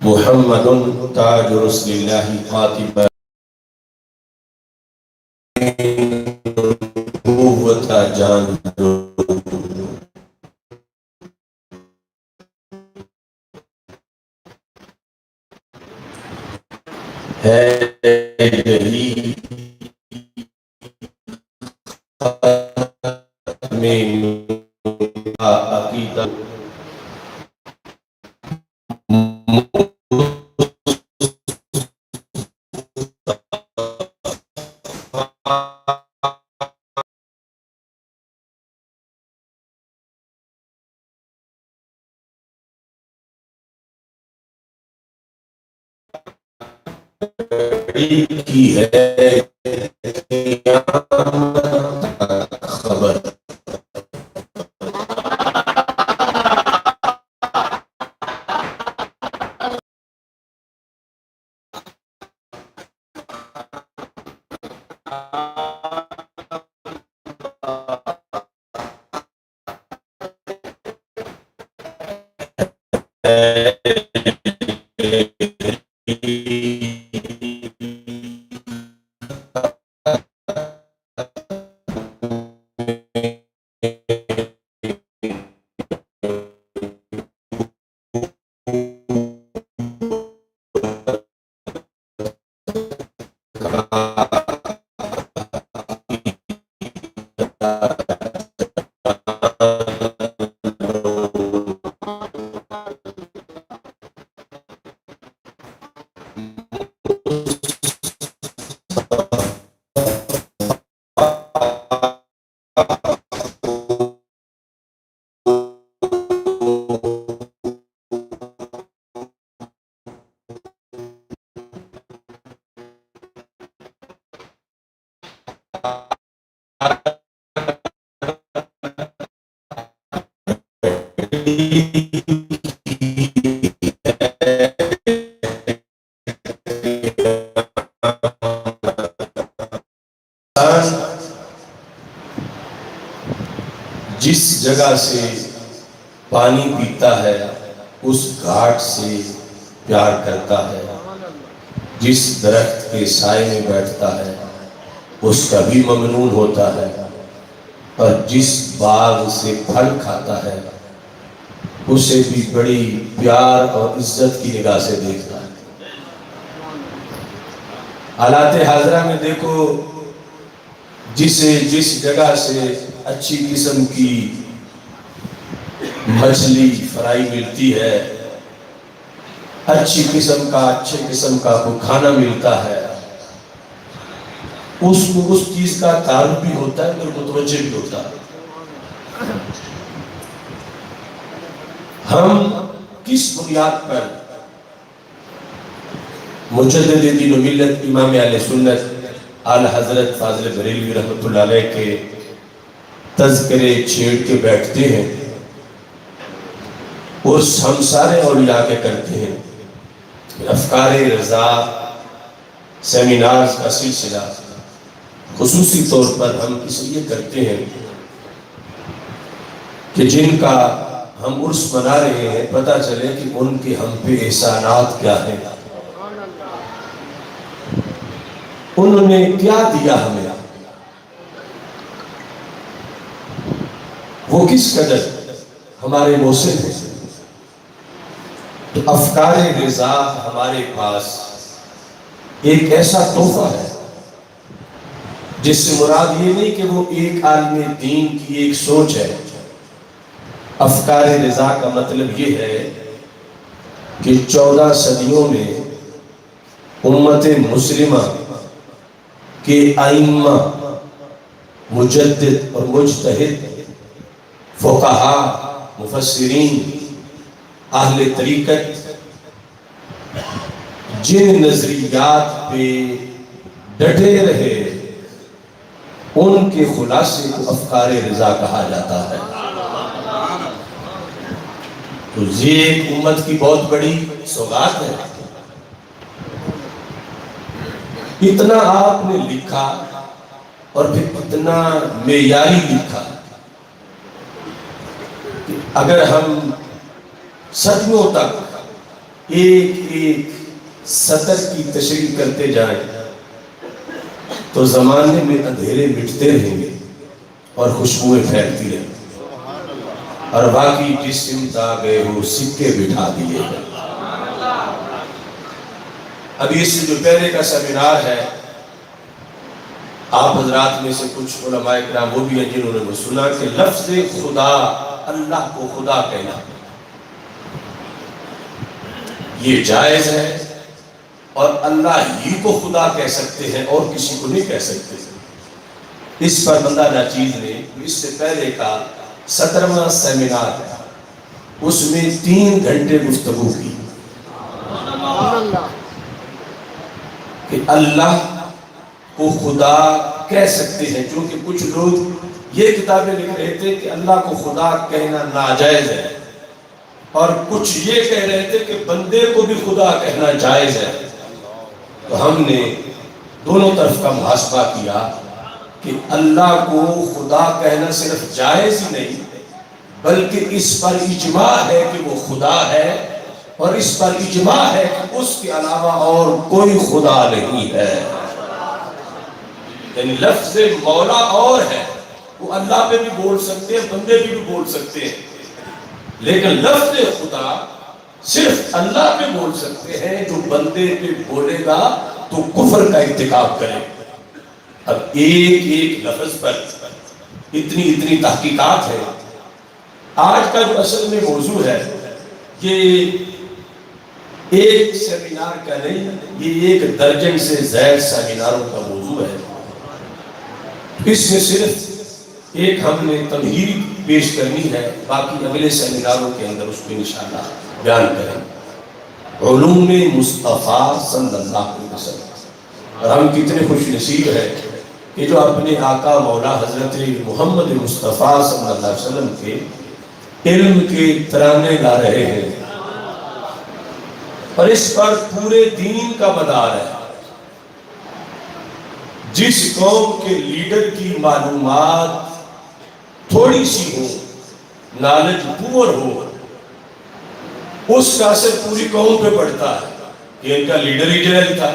محمد تاج رسول اللہ قاتب نبوت کا جان ہے یہی میں عقیدہ کی ہے خبر جس جگہ سے پانی پیتا ہے اس گھاٹ سے پیار کرتا ہے، جس درخت کے سائے میں بیٹھتا ہے اس کا بھی ممنون ہوتا ہے، اور جس باغ سے پھل کھاتا ہے اسے بھی بڑی پیار اور عزت کی نگاہ سے دیکھتا ہے۔ حالات حاضرہ میں دیکھو، جس جگہ سے اچھی قسم کی مچھلی فرائی ملتی ہے، اچھے قسم کا کوئی کھانا ملتا ہے، اس کو اس چیز کا تعارف بھی ہوتا ہے اور متوجہ بھی ہوتا ہے۔ ہم کس بنیاد پر مجدد دین و ملت امام اہل سنت اعلی حضرت فاضل بریلوی رحمۃ اللہ علیہ کے تذکرے چھیڑ کے بیٹھتے ہیں اور ہم سارے اولیاء کے کرتے ہیں؟ افکار رضا سیمینارز کا سلسلہ خصوصی طور پر ہم اس لیے کرتے ہیں کہ جن کا ہم عرس منا رہے ہیں پتہ چلے کہ ان کے ہم پہ احسانات کیا ہیں، انہوں نے کیا دیا ہمیں، وہ کس قدر ہمارے محسن ہیں۔ تو افکار رضا ہمارے پاس ایک ایسا تحفہ ہے جس سے مراد یہ نہیں کہ وہ ایک عالم دین کی ایک سوچ ہے۔ افکار رضا کا مطلب یہ ہے کہ 14 صدیوں میں امت مسلمہ کے ائمہ، مجدد اور مجتہد، فقہا، مفسرین، اہل طریقت جن نظریات پہ ڈٹے رہے ان کے خلاصے کو افکار رضا کہا جاتا ہے۔ تو یہ ایک امت کی بہت بڑی سوغات ہے۔ اتنا آپ نے لکھا اور پھر اتنا معیاری لکھا کہ اگر ہم صدیوں تک ایک ایک سطر کی تشریح کرتے جائیں تو زمانے میں اندھیرے مٹتے رہیں گے اور خوشبوئیں پھیلتی رہیں گی، اور باقی جس سمت آ گئے ہو سکے بٹھا دیے گئے۔ ابھی اس سے جو پہلے کا سیمینار ہے، آپ حضرات میں سے کچھ علماء کرام وہ بھی ہیں جنہوں نے وہ سنا کہ لفظ خدا، اللہ کو خدا کہنا یہ جائز ہے، اور اللہ ہی کو خدا کہہ سکتے ہیں اور کسی کو نہیں کہہ سکتے۔ اس پر بندہ ناچیز نے اس سے پہلے کا 17واں سیمینار ہے، اس میں 3 گھنٹے گفتگو کی کہ اللہ کو خدا کہہ سکتے ہیں، چونکہ کچھ لوگ یہ کتابیں لکھ رہے تھے کہ اللہ کو خدا کہنا ناجائز ہے، اور کچھ یہ کہہ رہے تھے کہ بندے کو بھی خدا کہنا جائز ہے۔ تو ہم نے دونوں طرف کا محاسبہ کیا کہ اللہ کو خدا کہنا صرف جائز ہی نہیں بلکہ اس پر اجماع ہے کہ وہ خدا ہے، اور اس پر اجماع ہے کہ اس کے علاوہ اور کوئی خدا نہیں ہے۔ یعنی لفظ مولا اور ہے، وہ اللہ پہ بھی بول سکتے ہیں، بندے بھی بول سکتے ہیں، لیکن لفظ خدا صرف اللہ پہ بول سکتے ہیں، جو بندے پہ بولے گا تو کفر کا ارتکاب کرے۔ اب ایک ایک لفظ پر اتنی تحقیقات ہے۔ آج کا جو اصل میں موضوع ہے یہ ایک سیمینار کا نہیں، یہ 1 درجن سے زائد سیمیناروں کا موضوع ہے۔ اس میں صرف ایک ہم نے تمہید پیش کرنی ہے، باقی اگلے سیمیناروں کے اندر اس کو انشاءاللہ بیان کریں۔ علوم مصطفیٰ صلی اللہ علیہ وسلم، اور ہم کتنے خوش نصیب ہیں کہ جو اپنے آقا مولا حضرت محمد مصطفیٰ صلی اللہ علیہ وسلم کے علم کے ترانے گا رہے ہیں، اور اس پر پورے دین کا مدار ہے۔ جس قوم کے لیڈر کی معلومات تھوڑی سی ہو، نالج پور ہو، اس کا اثر پوری قوم پہ پڑتا ہے کہ ان کا لیڈر ہی جاہل تھا۔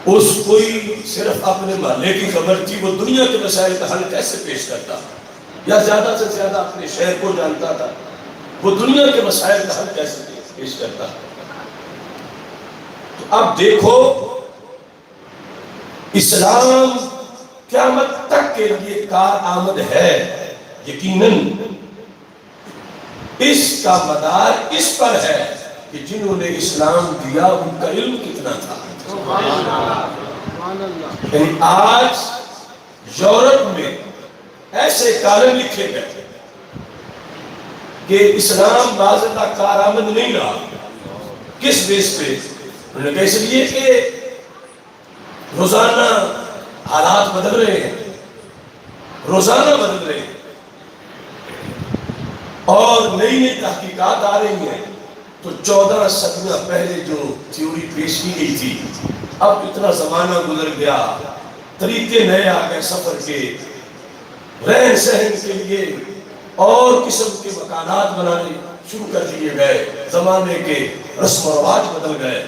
اس کوئی صرف اپنے محلے کی خبر تھی، وہ دنیا کے مسائل کا حل کیسے پیش کرتا، یا زیادہ سے زیادہ اپنے شہر کو جانتا تھا، وہ دنیا کے مسائل کا حل کیسے پیش کرتا۔ تو اب دیکھو اسلام قیامت تک کے لیے کارآمد ہے، یقیناً اس کا مدار اس پر ہے کہ جنہوں نے اسلام دیا ان کا علم کتنا تھا۔ یعنی آج یورپ میں ایسے کالم لکھے گئے کہ اسلام باز اللہ کارآمد نہیں رہا۔ کس بیس پہ؟ انہوں نے کہا اس لیے کہ روزانہ حالات بدل رہے ہیں، روزانہ بدل رہے ہیں، اور نئی تحقیقات آ رہی ہیں۔ تو 14 صدیاں پہلے جو تھیوری پیش کی گئی تھی، اب اتنا زمانہ گزر گیا، طریقے نئے آ گئے سفر کے، رہن سہن کے لیے اور قسم کے مکانات بنانے شروع کر دیے گئے، زمانے کے رسم و رواج بدل گئے،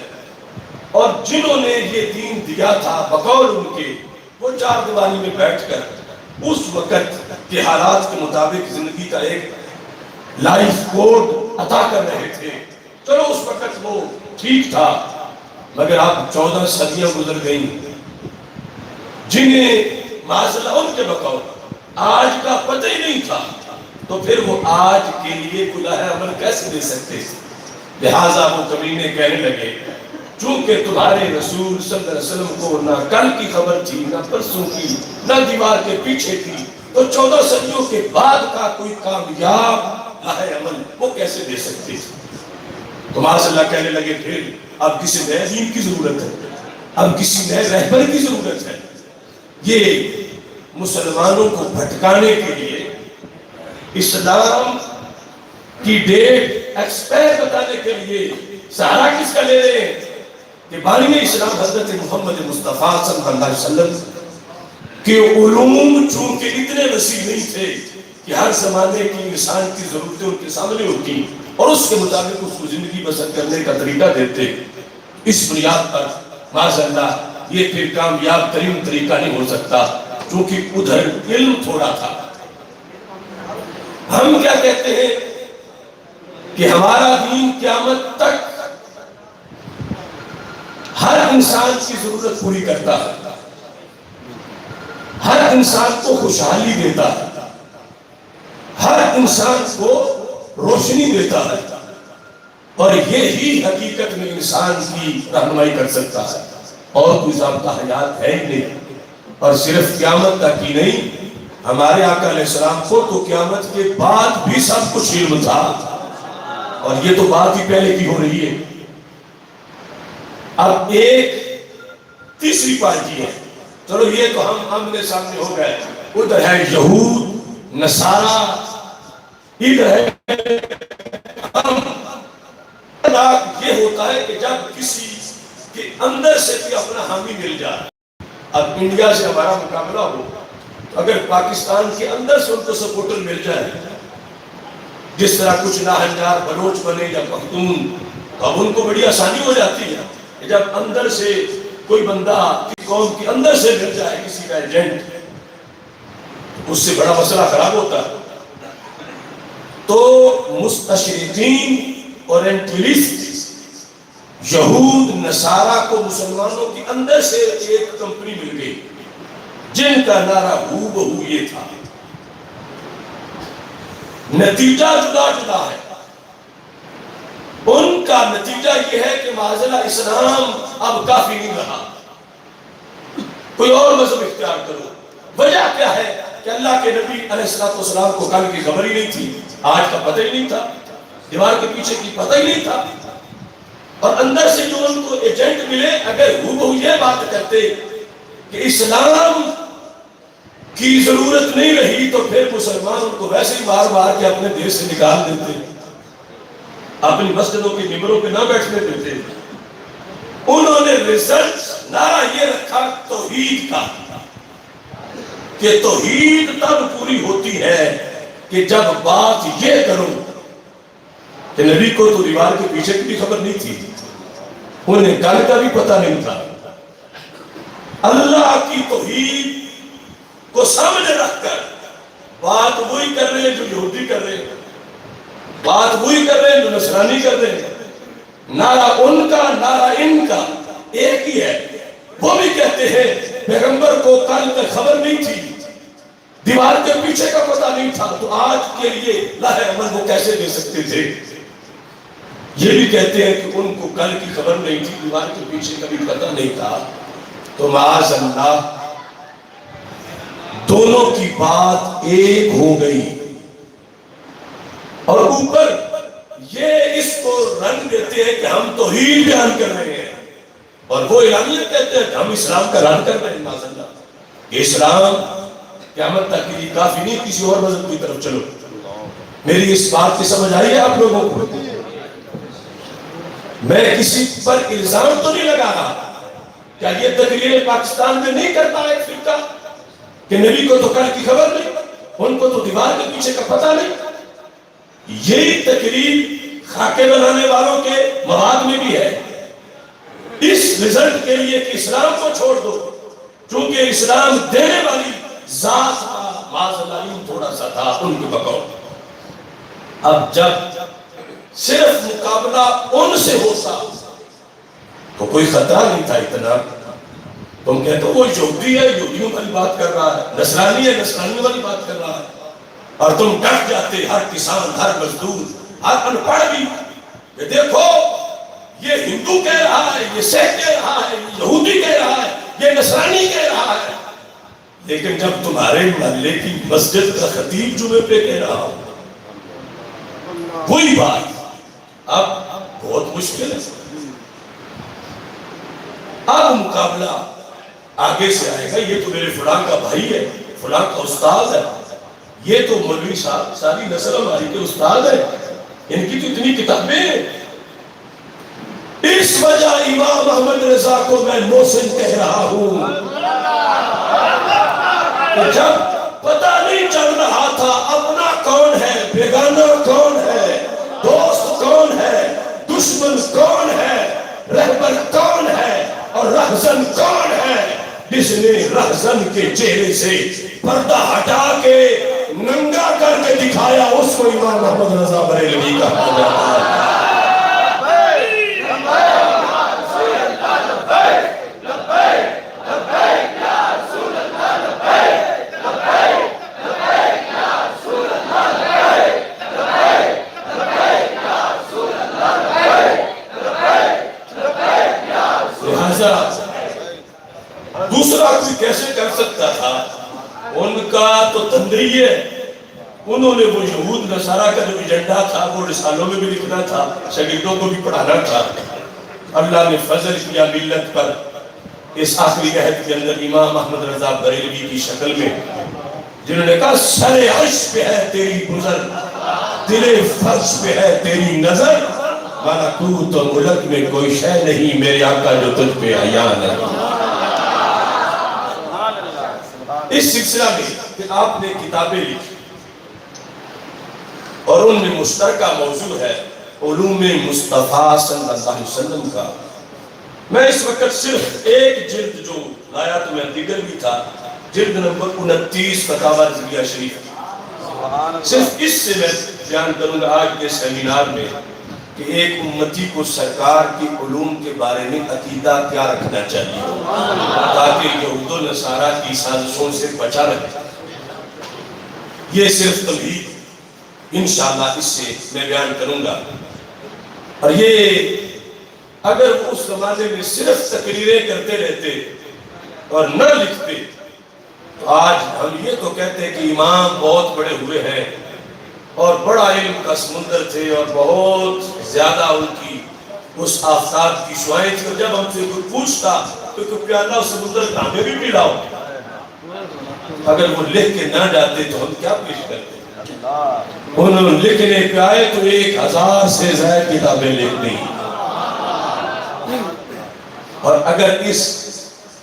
اور جنہوں نے یہ دین دیا تھا بقول ان کے، وہ 4 دیواری میں بیٹھ کر اس وقت کے حالات کے مطابق زندگی کا ایک لائف کوڈ عطا کر رہے تھے۔ چلو اس وقت وہ ٹھیک تھا، مگر اب 14 صدیاں گزر گئیں، جنہیں معاذ ان کے بقول آج کا پتہ ہی نہیں تھا، تو پھر وہ آج کے لیے کلہ عمل کیسے دے سکتے؟ لہٰذا وہ کمینے کہنے لگے چونکہ تمہارے رسول صلی اللہ علیہ وسلم کو نہ کل کی خبر تھی، نہ پرسوں کی، نہ دیوار کے پیچھے تھی، تو 14 صدیوں کے بعد کا کوئی کامیاب راہ عمل وہ کیسے دے سکتے؟ تو معاذ اللہ کہنے لگے پھر اب کسی نئے دین کی ضرورت ہے، اب کسی نئے رہبر کی ضرورت ہے۔ یہ مسلمانوں کو بھٹکانے کے لیے اسلام کی ڈیٹ ایکسپائر بتانے کے لیے سہارا کس کا لے رہے ہیں کہ بانی اسلام حضرت محمد مصطفیٰ صلی اللہ علیہ وسلم کے علوم چونکہ اتنے وسیع نہیں تھے کہ ہر زمانے کی انسان کی ضرورتیں ان کے سامنے ہوتی، اور اس کے مطابق اس کو زندگی بسر کرنے کا طریقہ دیتے، اس بنیاد پر معاذاللہ یہ پھر کامیاب ترین طریقہ نہیں ہو سکتا، چونکہ ادھر علم تھوڑا تھا۔ ہم کیا کہتے ہیں کہ ہمارا دین قیامت تک ہر انسان کی ضرورت پوری کرتا ہے، ہر انسان کو خوشحالی دیتا ہے، ہر انسان کو روشنی دیتا ہے، اور یہی حقیقت میں انسان کی رہنمائی کر سکتا ہے، اور کوئی ضابطہ حیات ہے ہی نہیں۔ اور صرف قیامت تک ہی نہیں، ہمارے آقا علیہ السلام کو تو قیامت کے بعد بھی سب کچھ علم تھا، اور یہ تو بات ہی پہلے کی ہو رہی ہے۔ اب ایک تیسری پارٹی ہے، چلو یہ تو ہم آمنے سامنے ہو گئے، ادھر ہے یہود نصارہ، ادھر ہے ہم۔ یہ ہوتا ہے کہ جب کسی کے اندر سے بھی اپنا حامی مل جائے۔ اب انڈیا سے ہمارا مقابلہ ہو، اگر پاکستان کے اندر سے ان کو سپورٹر مل جائے، جس طرح کچھ ناہنجار بلوچ بنے یا پختون، تو اب ان کو بڑی آسانی ہو جاتی ہے کہ جب اندر سے کوئی بندہ قوم کے اندر سے مل جائے کسی کا ایجنٹ، اس سے بڑا مسئلہ خراب ہوتا ہے۔ تو مستشرقین اورینٹلسٹ، یہود نصارہ کو مسلمانوں کے اندر سے ایک کمپنی مل گئی جن کا نعرہ ہو بہو یہ تھا۔ نتیجہ جدا جدا ہے۔ ان کا نتیجہ یہ ہے کہ معاذاللہ اسلام اب کافی نہیں رہا، کوئی اور مذہب اختیار کرو۔ وجہ کیا ہے کہ اللہ کے نبی علیہ السلام کو کل کی خبر ہی نہیں تھی، آج کا پتہ ہی نہیں تھا، دیوار کے پیچھے کی پتہ ہی نہیں تھا، اور اندر سے جو ان کو ایجنٹ ملے اگر وہ یہ بات کرتے کہ اسلام کی ضرورت نہیں رہی تو پھر مسلمان ان کو ویسے ہی بار بار کے اپنے دیش سے نکال دیتے، اپنی مسجدوں کے ممبروں پہ نہ بیٹھنے دیتے۔ انہوں نے رزلٹ نعرہ یہ رکھا توحید کا، کہ توحید تب پوری ہوتی ہے کہ جب بات یہ کرو کہ نبی کو تو دیوار کے پیچھے کی بھی خبر نہیں تھی، انہیں کل کا بھی پتہ نہیں تھا۔ اللہ کی توحید کو سامنے رکھ کر بات وہی کر رہے ہیں جو یہودی کر رہے ہیں، بات وہی کر رہے ہیں جو نصرانی کر رہے ہیں، نعرہ ان کا نعرہ ان کا ایک ہی ہے۔ وہ بھی کہتے ہیں پیغمبر کو کل تک خبر نہیں تھی، دیوار کے پیچھے کا پتہ نہیں تھا، تو آج کے لیے لاہ عمل وہ کیسے دے سکتے تھے؟ یہ بھی کہتے ہیں کہ ان کو کل کی خبر نہیں تھی، دیوار کے پیچھے کا بھی پتہ نہیں تھا۔ تو معاذ اللہ دونوں کی بات ایک ہو گئی، اور اوپر یہ اس کو رنگ دیتے ہیں کہ ہم توحید بیان کر رہے ہیں، اور وہ اعلانیہ کہتے ہیں کہ ہم اسلام کا اعلان کر رہے ہیں۔ معاذ اللہ کہ اسلام قیامت تک کے لیے کافی نہیں، کسی اور مذہب کی طرف چلو۔ میری اس بات کی سمجھ آئی ہے آپ لوگوں کو؟ میں کسی پر الزام تو نہیں لگا رہا، کیا یہ تقریر پاکستان میں نہیں کرتا ہے ایک فرقہ کہ نبی کو تو کل کی خبر نہیں، ان کو تو دیوار کے پیچھے کا پتہ نہیں؟ یہی تقریر خاکے بنانے والوں کے مواد میں بھی ہے، اس رزلٹ کے لیے کہ اسلام کو چھوڑ دو، چونکہ اسلام دینے والی ذات کا معاذ اللہ تھوڑا سا تھا ان کے بقول۔ اب جب صرف مقابلہ ان سے ہوتا تو کوئی خطرہ نہیں تھا اتنا۔ تم کہتے ہو وہ یہودی ہے، یہودیوں والی بات کر رہا ہے، نصرانی ہے، نصرانیوں والی بات کر رہا ہے، اور تم ڈٹ جاتے ہر کسان، ہر مزدور، ہر ان پڑھ بھی کہ دیکھو یہ ہندو کہہ رہا ہے، یہ سکھ کہہ رہا ہے، یہ یہودی کہہ رہا ہے، یہ نصرانی کہہ رہا ہے۔ لیکن جب تمہارے محلے کی مسجد کا خطیب جمعے پہ کہہ رہا ہو وہی بات، اب بہت مشکل ہے۔ اب مقابلہ آگے سے آئے گا، یہ تو میرے فلاں کا بھائی ہے، فلاں کا استاد ہے، یہ تو مولوی صاحب ساری نسل ہماری کے استاد ہے، ان کی تو اتنی کتابیں ہیں۔ اس وجہ امام احمد رضا کو میں محسن کہہ رہا ہوں کہ جب پتہ نہیں چل رہا تھا اپنا کون ہے بیگانہ کون ہے، دوست دشمن کون ہے، رہبر کون ہے اور رہزن کون ہے جس نے رہزن کے چہرے سے پردہ ہٹا کے ننگا کر کے دکھایا، اس کو امام محمد رضا بریلوی کہا جاتا ہے۔ دوسرا کوئی کیسے کر سکتا تھا؟ ان کا تو تندری ہے، انہوں نے وہ یہود نصارہ کا جو ایجنڈا تھا وہ رسالوں میں بھی لکھنا تھا، شاگردوں کو بھی پڑھانا تھا۔ اللہ نے فضل کیا ملت پر اس آخری عہد کے اندر امام احمد رضا بریلوی کی شکل میں، جنہوں نے کہا سر عرش پہ ہے تیری گزر، دل فرش پہ ہے تیری نظر، ملکوت و ملک میں کوئی شے نہیں میرے آقا جو تجھ پہ عیان ہے۔ اس سلسلہ میں کہ آپ نے کتابیں لکھی اور ان میں مشترکہ موضوع ہے علوم مصطفیٰ صلی اللہ علیہ وسلم کا۔ میں اس وقت صرف ایک جلد جو لایا تو میں دیگر بھی تھا، جلد نمبر 29 فتاوی رضویہ شریف، صرف اس سے میں بیان کروں گا آج کے سیمینار میں کہ ایک امتی کو سرکار کی علوم کے بارے میں عقیدہ کیا رکھنا چاہیے تاکہ یہود و نصارہ کی سازشوں سے بچا رہے۔ یہ صرف تمہید انشاءاللہ اس سے میں بیان کروں گا، اور یہ اگر وہ اس زمانے میں صرف تقریریں کرتے رہتے اور نہ لکھتے تو آج ہم یہ تو کہتے کہ امام بہت بڑے ہوئے ہیں اور بڑا علم کا سمندر تھے اور بہت زیادہ ان کی اس آفتاب کی شعائیں تھی، اور جب ہم سے کوئی پوچھتا تو کہ پیالہ سمندر کہاں میں بھی پلاؤ، اگر وہ لکھ کے نہ جاتے تو ہم کیا پیش کرتے؟ انہوں نے لکھنے پہ آئے تو 1000 سے زائد کتابیں لکھ دی، اور اگر اس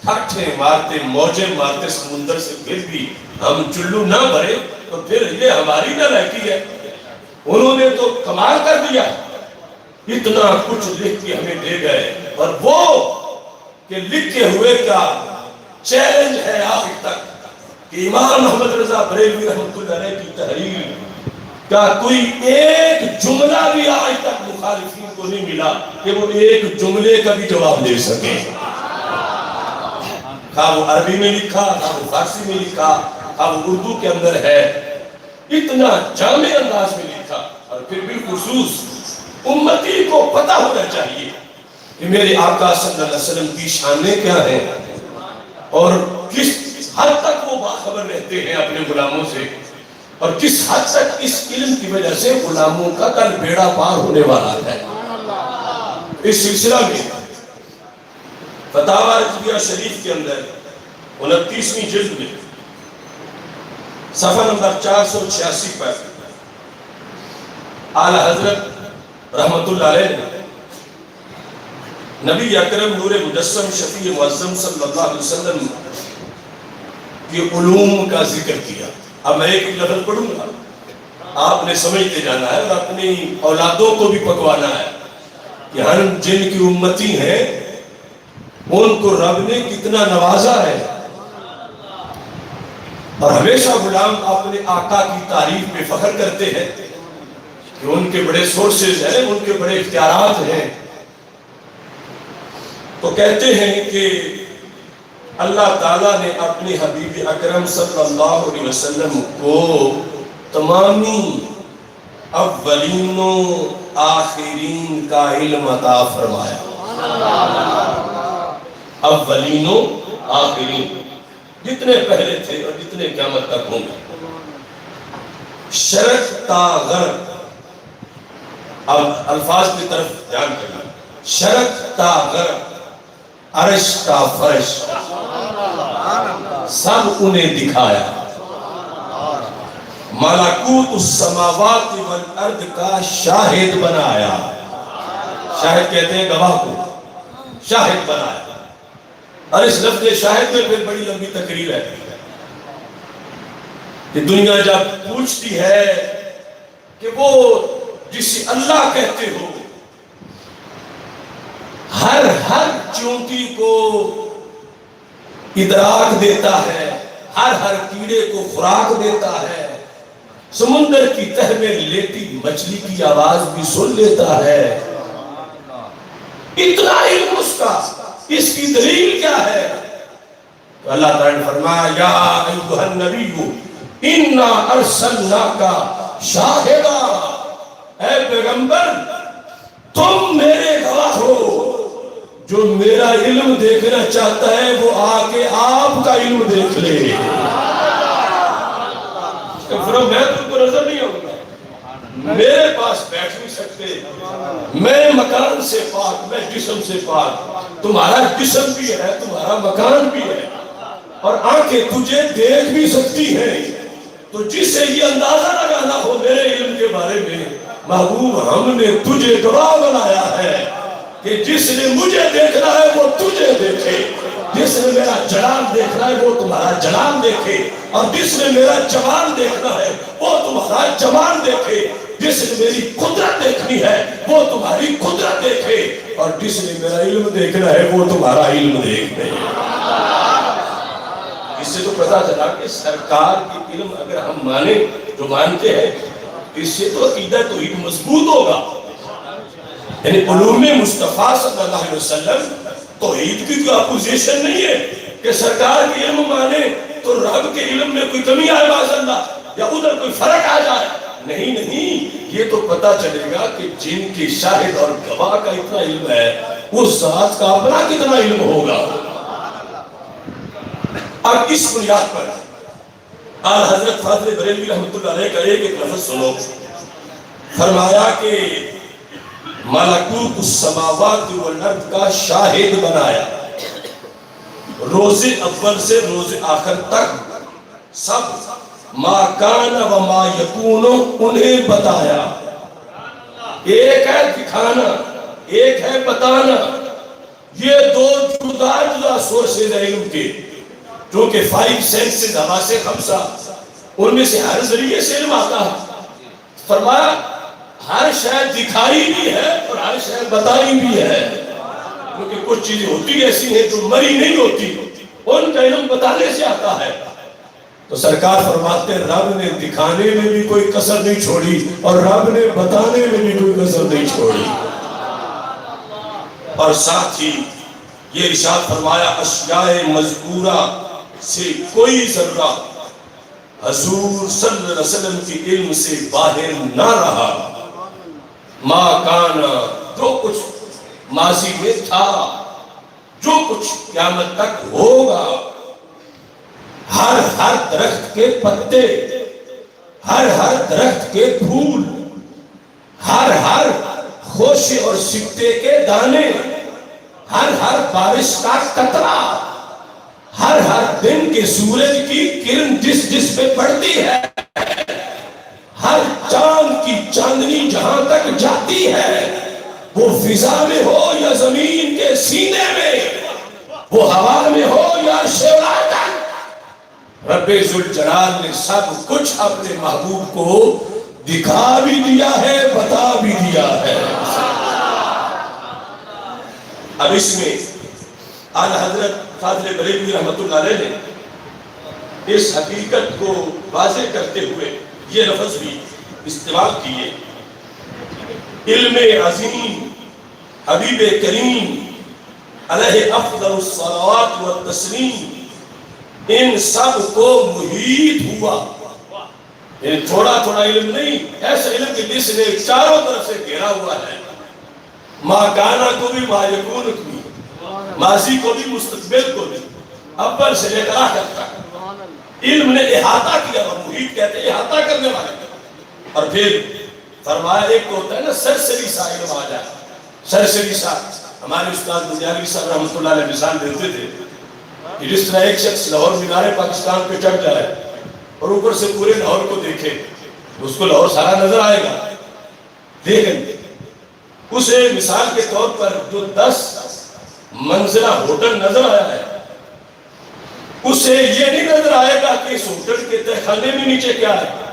ٹھٹھے مارتے موجے مارتے سمندر سے پھر بھی ہم چلو نہ بھرے تو پھر یہ ہماری نہ لائقی ہے۔ انہوں نے تو کمال کر دیا، اتنا کچھ لکھ کے ہمیں دے گئے، اور وہ کہ لکھے ہوئے کا چیلنج ہے آخر تک کہ امام محمد رضا بریلوی رحمۃ اللہ علیہ کی تحریر کا کوئی ایک جملہ بھی آج تک مخالفین کو نہیں ملا کہ وہ ایک جملے کا بھی جواب دے سکے، خواہ وہ عربی میں لکھا، خواہ وہ فارسی میں لکھا، خواہ وہ اردو کے اندر ہے، اتنا جامع انداز میں لکھا۔ اور پھر بالخصوص امتی کو پتہ ہونا چاہیے کہ میرے آقا صلی اللہ علیہ وسلم کی شانیں کیا ہیں اور کس حد تک وہ باخبر رہتے ہیں اپنے غلاموں سے، اور کس حد تک اس علم کی وجہ سے غلاموں کا کل بیڑا پار ہونے والا ہے۔ اس سلسلہ میں فتاوی رضویہ شریف کے اندر 29ویں جلد میں صفحہ نمبر 486 پر اعلی حضرت رحمت اللہ علیہ نبی اکرم نور مجسم شفیع معظم صلی اللہ علیہ وسلم کی علوم کا ذکر کیا۔ اب میں ایک لفظ پڑھوں گا، آپ نے سمجھتے جانا ہے اور اپنی اولادوں کو بھی پکوانا ہے کہ ہم جن کی امتی ہیں ان کو رب نے کتنا نوازا ہے، اور ہمیشہ غلام اپنے آقا کی تعریف میں فخر کرتے ہیں کہ ان کے بڑے سورسز ہیں، ان کے بڑے اختیارات ہیں۔ تو کہتے ہیں کہ اللہ تعالیٰ نے اپنے حبیب اکرم صلی اللہ علیہ وسلم کو تمامی اولین و آخرین کا علم عطا فرمایا۔ اولین و آخرین، جتنے پہلے تھے اور جتنے قیامت تک ہوں گے، شرق تا غرب۔ اب الفاظ کی طرف دھیان کرنا، شرق تا غرب، عرش تا فرش، سب انہیں دکھایا، ملکوت السماوات والارض کا شاہد بنایا۔ شاہد کہتے ہیں گواہ کو، شاہد بنایا۔ اور اس لفظ شاہد میں پھر بڑی لمبی تقریر ہے کہ دنیا جب پوچھتی ہے کہ وہ جسے اللہ کہتے ہو ہر چونٹی کو ادراک دیتا ہے، ہر کیڑے کو خوراک دیتا ہے، سمندر کی تہ میں لیٹی مچھلی کی آواز بھی سن لیتا ہے۔ اتنا علم اس کا، اس کی دلیل کیا ہے؟ تو اللہ تعالیٰ نے فرمایا یا ایھا النبی انا ارسلناک شاہدا، اے پیغمبر تم میرے گواہ ہو، جو میرا علم دیکھنا چاہتا ہے وہ آ کے آپ کا علم دیکھ لے۔ میں تم کو نظر نہیں آؤں گا، میرے پاس بیٹھ نہیں سکتے، میں مکان سے پاک، میں جسم سے پاک، تمہارا جسم بھی ہے، تمہارا مکان بھی ہے، اور آنکھیں تجھے دیکھ بھی سکتی ہیں۔ تو جسے یہ اندازہ لگانا ہو میرے علم کے بارے میں، محبوب ہم نے تجھے گواہ بنایا ہے کہ جس نے مجھے دیکھنا ہے وہ تجھے دیکھے، جس نے میرا جلال دیکھنا ہے وہ تمہارا جلال دیکھے، اور جس نے میرا جمال دیکھنا ہے وہ تمہارا جمال دیکھے، جس نے میری قدرت دیکھنی ہے وہ تمہاری قدرت دیکھے، اور جس نے میرا علم دیکھنا ہے وہ تمہارا علم دیکھے۔ اس سے تو پتا چلا کہ سرکار کی علم اگر ہم مانیں جو مانتے ہیں، اس سے تو عقیدہ توحید مضبوط ہوگا۔ یعنی علوم مصطفیٰ صلی اللہ علیہ وسلم توحید کی کوئی اپوزیشن نہیں ہے کہ سرکار کی علم مانے تو رب کے علم میں کوئی کمی آئے باز اللہ، یا ادھر کوئی فرق آ جائے، نہیں، یہ تو پتا چلے گا کہ جن کی شاہد اور گواہ کا اتنا علم ہے اس ذات کا اپنا کتنا علم ہوگا۔ اب اس بنیاد پر آل حضرت فاضل بریلوی رحمۃ اللہ علیہ کا ایک لفظ سنو، فرمایا کہ ملکوت السماوات والارض کا شاہد بنایا، روز اول سے روز آخر تک سب ما کان و ما یکون انہیں بتایا۔ ایک ہے دکھانا، ایک ہے بتانا، یہ دو جدا سورسز ہیں علم کے، جو کہ 5 سینسز حواس خمسہ، ان میں سے ہر ذریعے سے علم آتا ہے۔ فرمایا ہر شاید دکھائی بھی ہے اور ہر شاید بتائی بھی ہے، کیونکہ کچھ چیزیں ہوتی ایسی ہیں جو مری نہیں ہوتی، ان کا علم بتانے سے آتا ہے۔ تو سرکار فرماتے ہیں رب نے دکھانے میں بھی کوئی کسر نہیں چھوڑی اور رب نے بتانے میں بھی کوئی کسر نہیں چھوڑی۔ اور ساتھ ہی یہ ارشاد فرمایا اشیاء مذکورہ سے کوئی ذرہ حضور صلی اللہ علیہ وسلم کی علم سے باہر نہ رہا۔ ما کانا، جو کچھ ماضی میں تھا، جو کچھ قیامت تک ہوگا، ہر درخت کے پتے، ہر درخت کے پھول، ہر خوشے اور سکتے کے دانے، ہر بارش کا قطرہ، ہر دن کے سورج کی کرن جس پہ پڑتی ہے، ہر چاند کی چاندنی جہاں تک جاتی ہے، وہ فضا میں ہو یا زمین کے سینے میں، وہ ہوا میں ہو یا شعلہ تک، رب ذوالجلال نے سب کچھ اپنے محبوب کو دکھا بھی دیا ہے، بتا بھی دیا ہے۔ اب اس میں اعلی حضرت فاضل بریلوی رحمۃ اللہ علیہ نے اس حقیقت کو واضح کرتے ہوئے یہ لفظ بھی استعمال کیے، علم عظیم حبیب کریم علیہ افضل الصلوات والتسلیم ان سب کو محیط ہوا۔ یعنی تھوڑا علم نہیں، ایسا علم کہ جس نے چاروں طرف سے گھیرا ہوا ہے، ما کانا کو بھی ما یکون کو بھی، ماضی کو بھی مستقبل کو بھی، اول سے لے کر آخر تک علم نے احاطہ کیا، اور محیط کہتے ہیں احاطہ کرنے والے۔ اور پھر فرمایا ایک تو ہوتا ہے نا سرسری سا علم آ جائے، سرسری سا۔ ہمارے استاد بندیالوی صاحب رحمۃ اللہ علیہ مثال دیتے تھے کہ جس طرح ایک شخص لاہور مینار پاکستان پہ چڑھ جائے اور اوپر سے پورے لاہور کو دیکھے، اس کو لاہور سارا نظر آئے گا، لیکن اسے مثال کے طور پر جو 10 منزلہ ہوٹل نظر آیا ہے، اسے یہ نہیں نظر آئے گا کہ اس ہوٹل کے تہ خانے میں نیچے کیا ہے،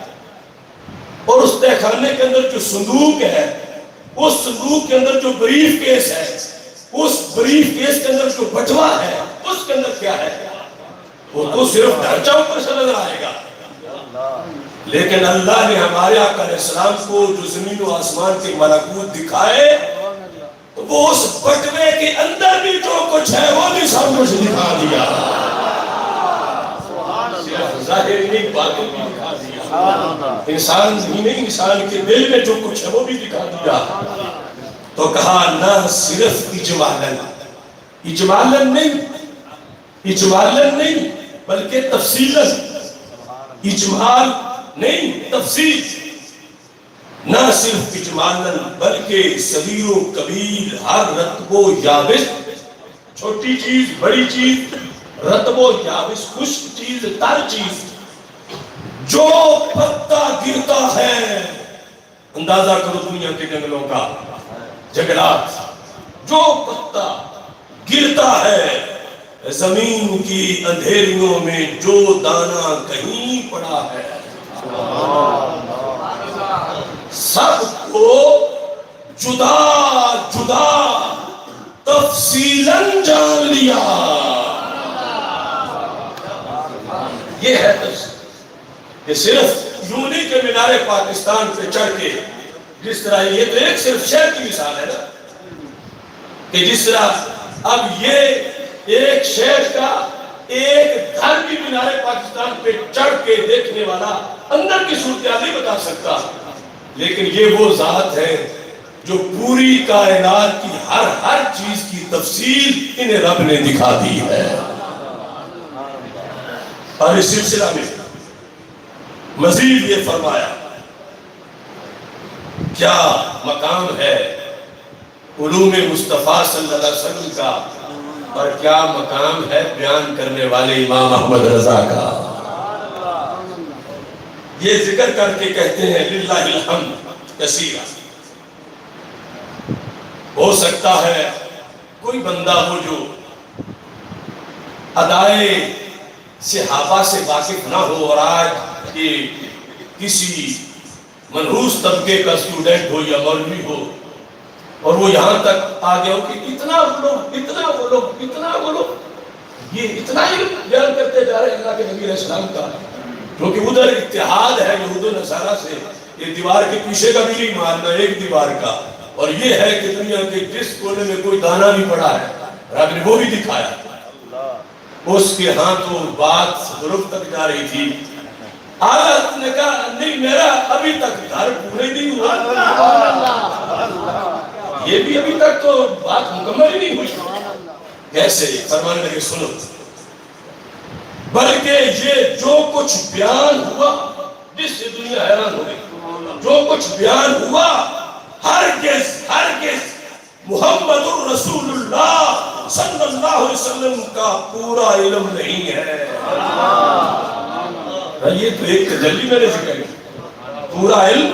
اور اس تہ خانے کے اندر جو صندوق ہے، اس صندوق کے اندر جو بریف کیس ہے، اس بریف کیس کے اندر جو بٹوا ہے اس کے اندر کیا ہے؟ وہ تو صرف ڈھانچہ اوپر سے نظر آئے گا، لیکن اللہ نے ہمارے آقا علیہ السلام کو جو زمین و آسمان کے ملکوت دکھائے تو وہ اس بٹوے کے اندر بھی جو کچھ ہے وہ بھی سب کچھ دکھا دیا، ظاہر نہیں باطن بھی دکھا دیا، انسان ہی نہیں انسان کے دل میں جو کچھ ہے وہ بھی دکھا دیا۔ تو کہا نہ صرف اجمالاً نہیں بلکہ تفصیلاً، اجمال نہیں تفصیل، نہ صرف اجمالاً بلکہ صغیر و کبیر، ہر رطب و یابس، چھوٹی چیز بڑی چیز، رطب و یابس، خشک چیز تر چیز، جو پتا گرتا ہے، اندازہ کرو دنیا کے جنگلوں کا، جنگلات، جو پتا گرتا ہے زمین کی اندھیریوں میں، جو دانا کہیں پڑا ہے، سب کو جدا جدا تفصیلاً جان لیا۔ یہ ہے تفصیل۔ یہ صرف یوں نہیں کہ مینار پاکستان پہ چڑھ کے جس طرح، یہ تو ایک صرف شہر کی مثال ہے نا، کہ جس طرح اب یہ ایک شہر کا ایک گھر بھی مینار پاکستان پہ چڑھ کے دیکھنے والا اندر کی صورتحال نہیں بتا سکتا، لیکن یہ وہ ذات ہے جو پوری کائنات کی ہر چیز کی تفصیل انہیں رب نے دکھا دی ہے۔ اور اس سلسلہ میں مزید یہ فرمایا، کیا مقام ہے علوم مصطفیٰ صلی اللہ علیہ وسلم کا، اور کیا مقام ہے بیان کرنے والے امام احمد رضا کا۔ یہ ذکر کر کے کہتے ہیں للہ الحمد کثیرا۔ ہو سکتا ہے کوئی بندہ ہو جو ادائے صحابہ سے واقف نہ ہو، اور آج کہ کسی منحوس طبقے کا اسٹوڈنٹ ہو یا مولوی ہو، اور وہ یہاں تک آ گیا ہو کہ اتنا بولو، یہ اتنا ہی بیان کرتے جا رہے ہیں اللہ کے نبی علیہ السلام کا، کیونکہ ادھر اتحاد ہے یہود و نصارہ سے، یہ دیوار کے پیچھے کا بھی نہیں ماننا ایک دیوار کا، اور یہ ہے کہ دنیا کے جس کونے میں کوئی دانا بھی پڑا ہے رب نے وہ بھی دکھایا۔ اس کے ہاں تو بات ضرور تک جا رہی تھی، حالت نے کہا نہیں میرا ابھی تک گھر پورے نہیں ہوا، یہ بھی ابھی تک تو بات مکمل ہی نہیں ہوئی۔ کیسے؟ فرمان لگے سنو، بلکہ یہ جو کچھ بیان ہوا جس سے دنیا حیران ہو گئی، جو کچھ بیان ہوا ہرگز محمد الرسول اللہ صلی اللہ علیہ وسلم کا پورا علم نہیں ہے۔ یہ تو ایک تجلی میں نے ذکر کی، پورا علم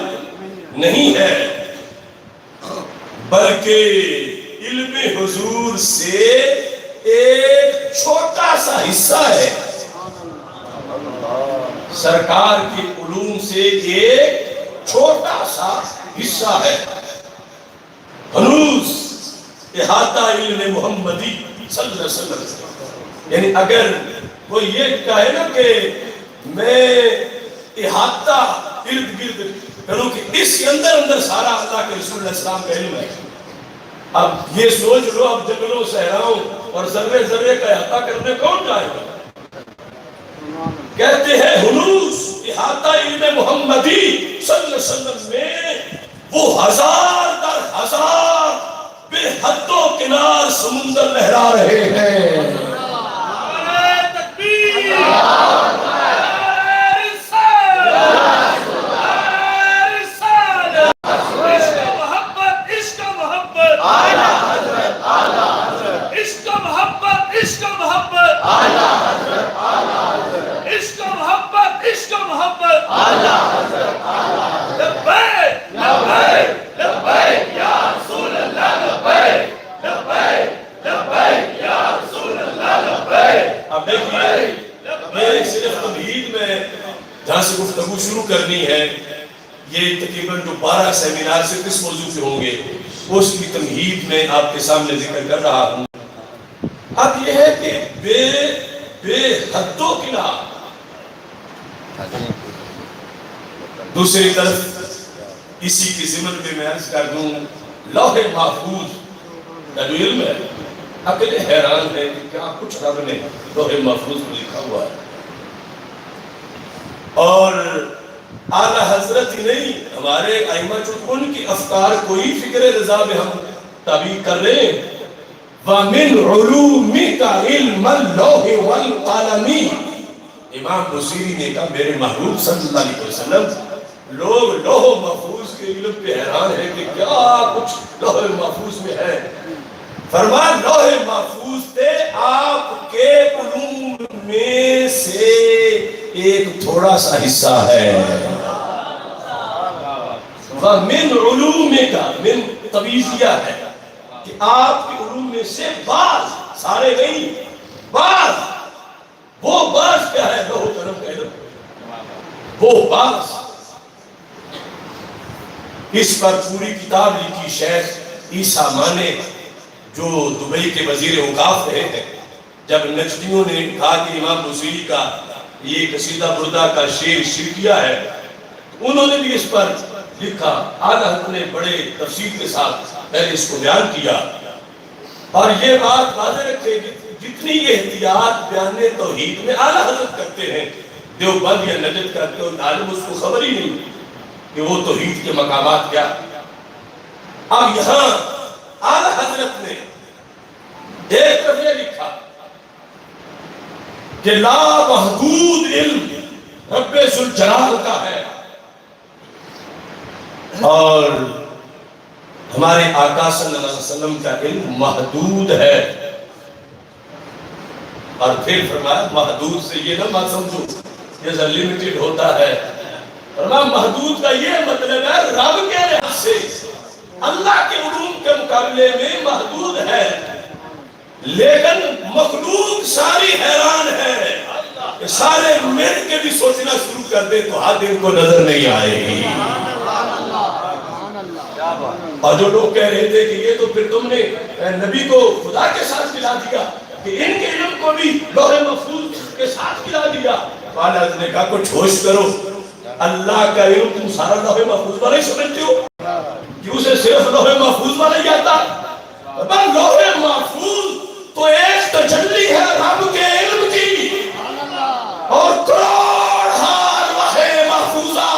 نہیں ہے، بلکہ علم حضور سے ایک چھوٹا سا حصہ ہے، سرکار کے علوم سے ایک چھوٹا سا حصہ ہے۔ ہنوز احاطہ علم محمدی صلی اللہ علیہ وسلم، یعنی اگر وہ یہ کہے نا کہ میں احاطہ ارد گرد کروں کہ اس کے اندر سارا اللہ کے رسول علیہ السلام کا علم ہے، اب یہ سوچ لو، اب جنگلوں صحراؤں اور ذرے ذرے کا احاطہ کرنے کون جائے گا؟ کہتے ہیں ہنوز احاطہ علم محمدی صلی اللہ علیہ وسلم میں وہ ہزار در ہزار بے حد و کنار سمندر لہرا رہے ہیں۔ اب دیکھیے یہ صرف تمہید میں جہاں سے گفتگو شروع کرنی ہے، یہ تقریباً جو 12 سیمینار صرف اس موضوع پہ ہوں گے، اس کی تمہید میں آپ کے سامنے ذکر کر رہا ہوں۔ اب یہ ہے کہ بے حدوں کی لا، دوسری طرف اسی کی ضمن میں میں عرض کر دوں، لوح محفوظ کا جو علم ہے، عقل حیران ہے کہ کیا کچھ رب نے لوح محفوظ میں لکھا ہوا ہے۔ اور اعلیٰ حضرت ہی نہیں، ہمارے ائمہ جو ان کی افکار کوئی فکر رضا میں ہم تعبیر کر رہے ہیں۔ وَمِنْ عُلُومِكَ عِلْمَ اللَّوْحِ وَالْقَلَمِ، امام بصیری نے کہا میرے محبوب صلی اللہ علیہ وسلم، لوگ لوح محفوظ کے علم پہ حیران ہے کہ کیا کچھ لوح محفوظ میں ہے۔ فرمایا لوح محفوظ پہ آپ کے علوم میں سے ایک تھوڑا سا حصہ ہے۔ وَمِنْ عُلُومِكَ، من طویزیہ ہے کہ آپ کے علوم میں سے بعض، سارے نہیں، بعض، وہ بعض کیا ہے؟ لوح قلم کا علم، وہ بعض۔ اس پر پوری کتاب لکھی شیخ عیسیٰ مانے جو دبئی کے وزیر اوقاف رہے ہیں۔ جب نجدیوں نے کہا کہ امام بصیری کا یہ قصیدہ بردہ کا شعر کیا ہے، انہوں نے بھی اس پر لکھا۔ اعلیٰ حضرت نے بڑے تفصیل کے ساتھ پہلے اس کو بیان کیا، اور یہ بات واضح رکھے کہ جتنی احتیاط بیان توحید میں اعلیٰ حضرت کرتے ہیں، دیوبند یا نجد کرتے ہیں، عالم اس کو خبر ہی نہیں کہ وہ توحید کے مقامات کیا۔ اب یہاں اعلیٰ حضرت نے ایک طرف یہ لکھا کہ لا محدود علم رب ذوالجلال کا ہے، اور ہمارے آقا صلی اللہ علیہ وسلم کا علم محدود ہے۔ اور پھر فرمایا محدود سے یہ نہ مت سمجھو جیسا لمیٹڈ ہوتا ہے، فرمایا محدود کا یہ مطلب ہے رب کے لحاظ سے اللہ کے علوم کے مقابلے میں محدود ہے، لیکن مخلوق ساری حیران ہے کہ سارے مل کے بھی سوچنا شروع کر دے تو حد ان کو نظر نہیں آئے گی۔ اور جو لوگ کہہ رہے تھے کہ یہ تو پھر تم نے نبی کو خدا کے ساتھ ملا دیا، کہ ان کے علم کو بھی لوح محفوظ کے ساتھ ملا دیا، اعلیٰ حضرت نے کہا کچھ ہوش کرو، اللہ کا علم تم سارا لوح محفوظ والا ہی سمجھتے ہو کہ اسے صرف لوح محفوظ والا ہی آتا؟ لوح محفوظ تو ایک تجلی ہے رب کے علم کی، اور کروڑ ہار لوح محفوظہ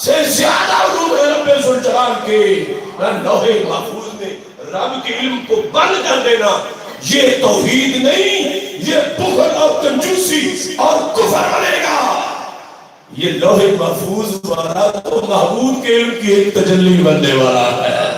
سے زیادہ علوم ہے رب ذوالجلال کے۔ لوح محفوظ میں رب کے علم کو بند کر دینا یہ توحید نہیں، یہ بخل اور کنجوسی اور کفر بنے گا۔ یہ لوح محفوظ والا تو محبوب کے علم کی ایک تجلی بننے والا ہے۔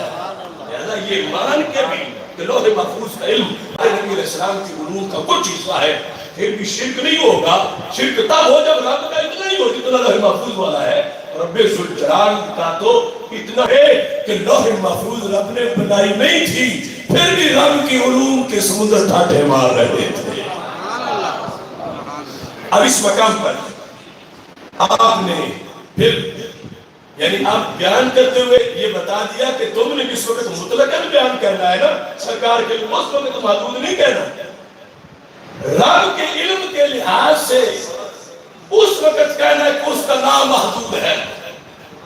لہذا یہ مان کے بھی کہ لوح محفوظ کا علم نبی علیہ السلام کی علوم کا کچھ حصہ ہے، پھر بھی شرک نہیں ہوگا۔ شرک تب ہو جب رب کا اتنا نہیں ہو جتنا لوح محفوظ والا ہے۔ رب ذوالجلال کا تو اتنا ہے کہ لوح محفوظ رب نے بنائی نہیں تھی، پھر بھی رب کی علوم کے سمندر ٹھاٹھے مار رہے تھے۔ اب اس مقام پر آپ نے پھر یعنی آپ بیان کرتے ہوئے یہ بتا دیا کہ تم نے اس وقت مطلقاً بیان کرنا ہے نا، سرکار کے علم اس وقت محدود نہیں کہنا۔ رب کے علم کے لحاظ سے اس وقت کہنا ہے کہ اس کا نام محدود ہے،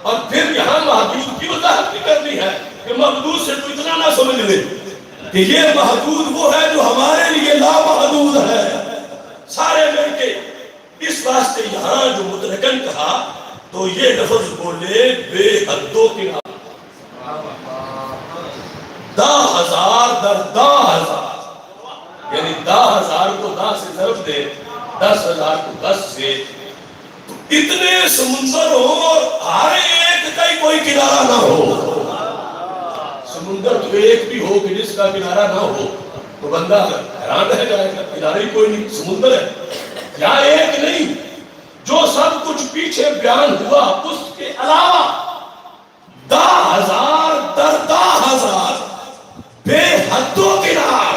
اور پھر یہاں محدود کی وضاحت بھی کرنی ہے کہ محدود سے تو اتنا نہ سمجھ لے کہ یہ محدود وہ ہے جو ہمارے لیے لا محدود ہے، سارے مل کے۔ اس واسطے یہاں جو مطلقاً کہا تو یہ لفظ بولے بے حدوں کی لا، 10,000 در 10,000، یعنی 10,000 کو 10 سے ضرب دے، 10,000 کو 10 سے، تو اتنے سمندر ہو اور ہر ایک کا ہی کوئی کنارہ نہ ہو۔ سمندر تو ایک بھی ہو کہ جس کا کنارہ نہ ہو تو بندہ حیران رہ جائے گا، کنارہ ہی کوئی نہیں، سمندر ہے۔ یا ایک نہیں، جو سب کچھ پیچھے بیان ہوا اس کے علاوہ 10,000 در 10,000 بے حدوں کنار۔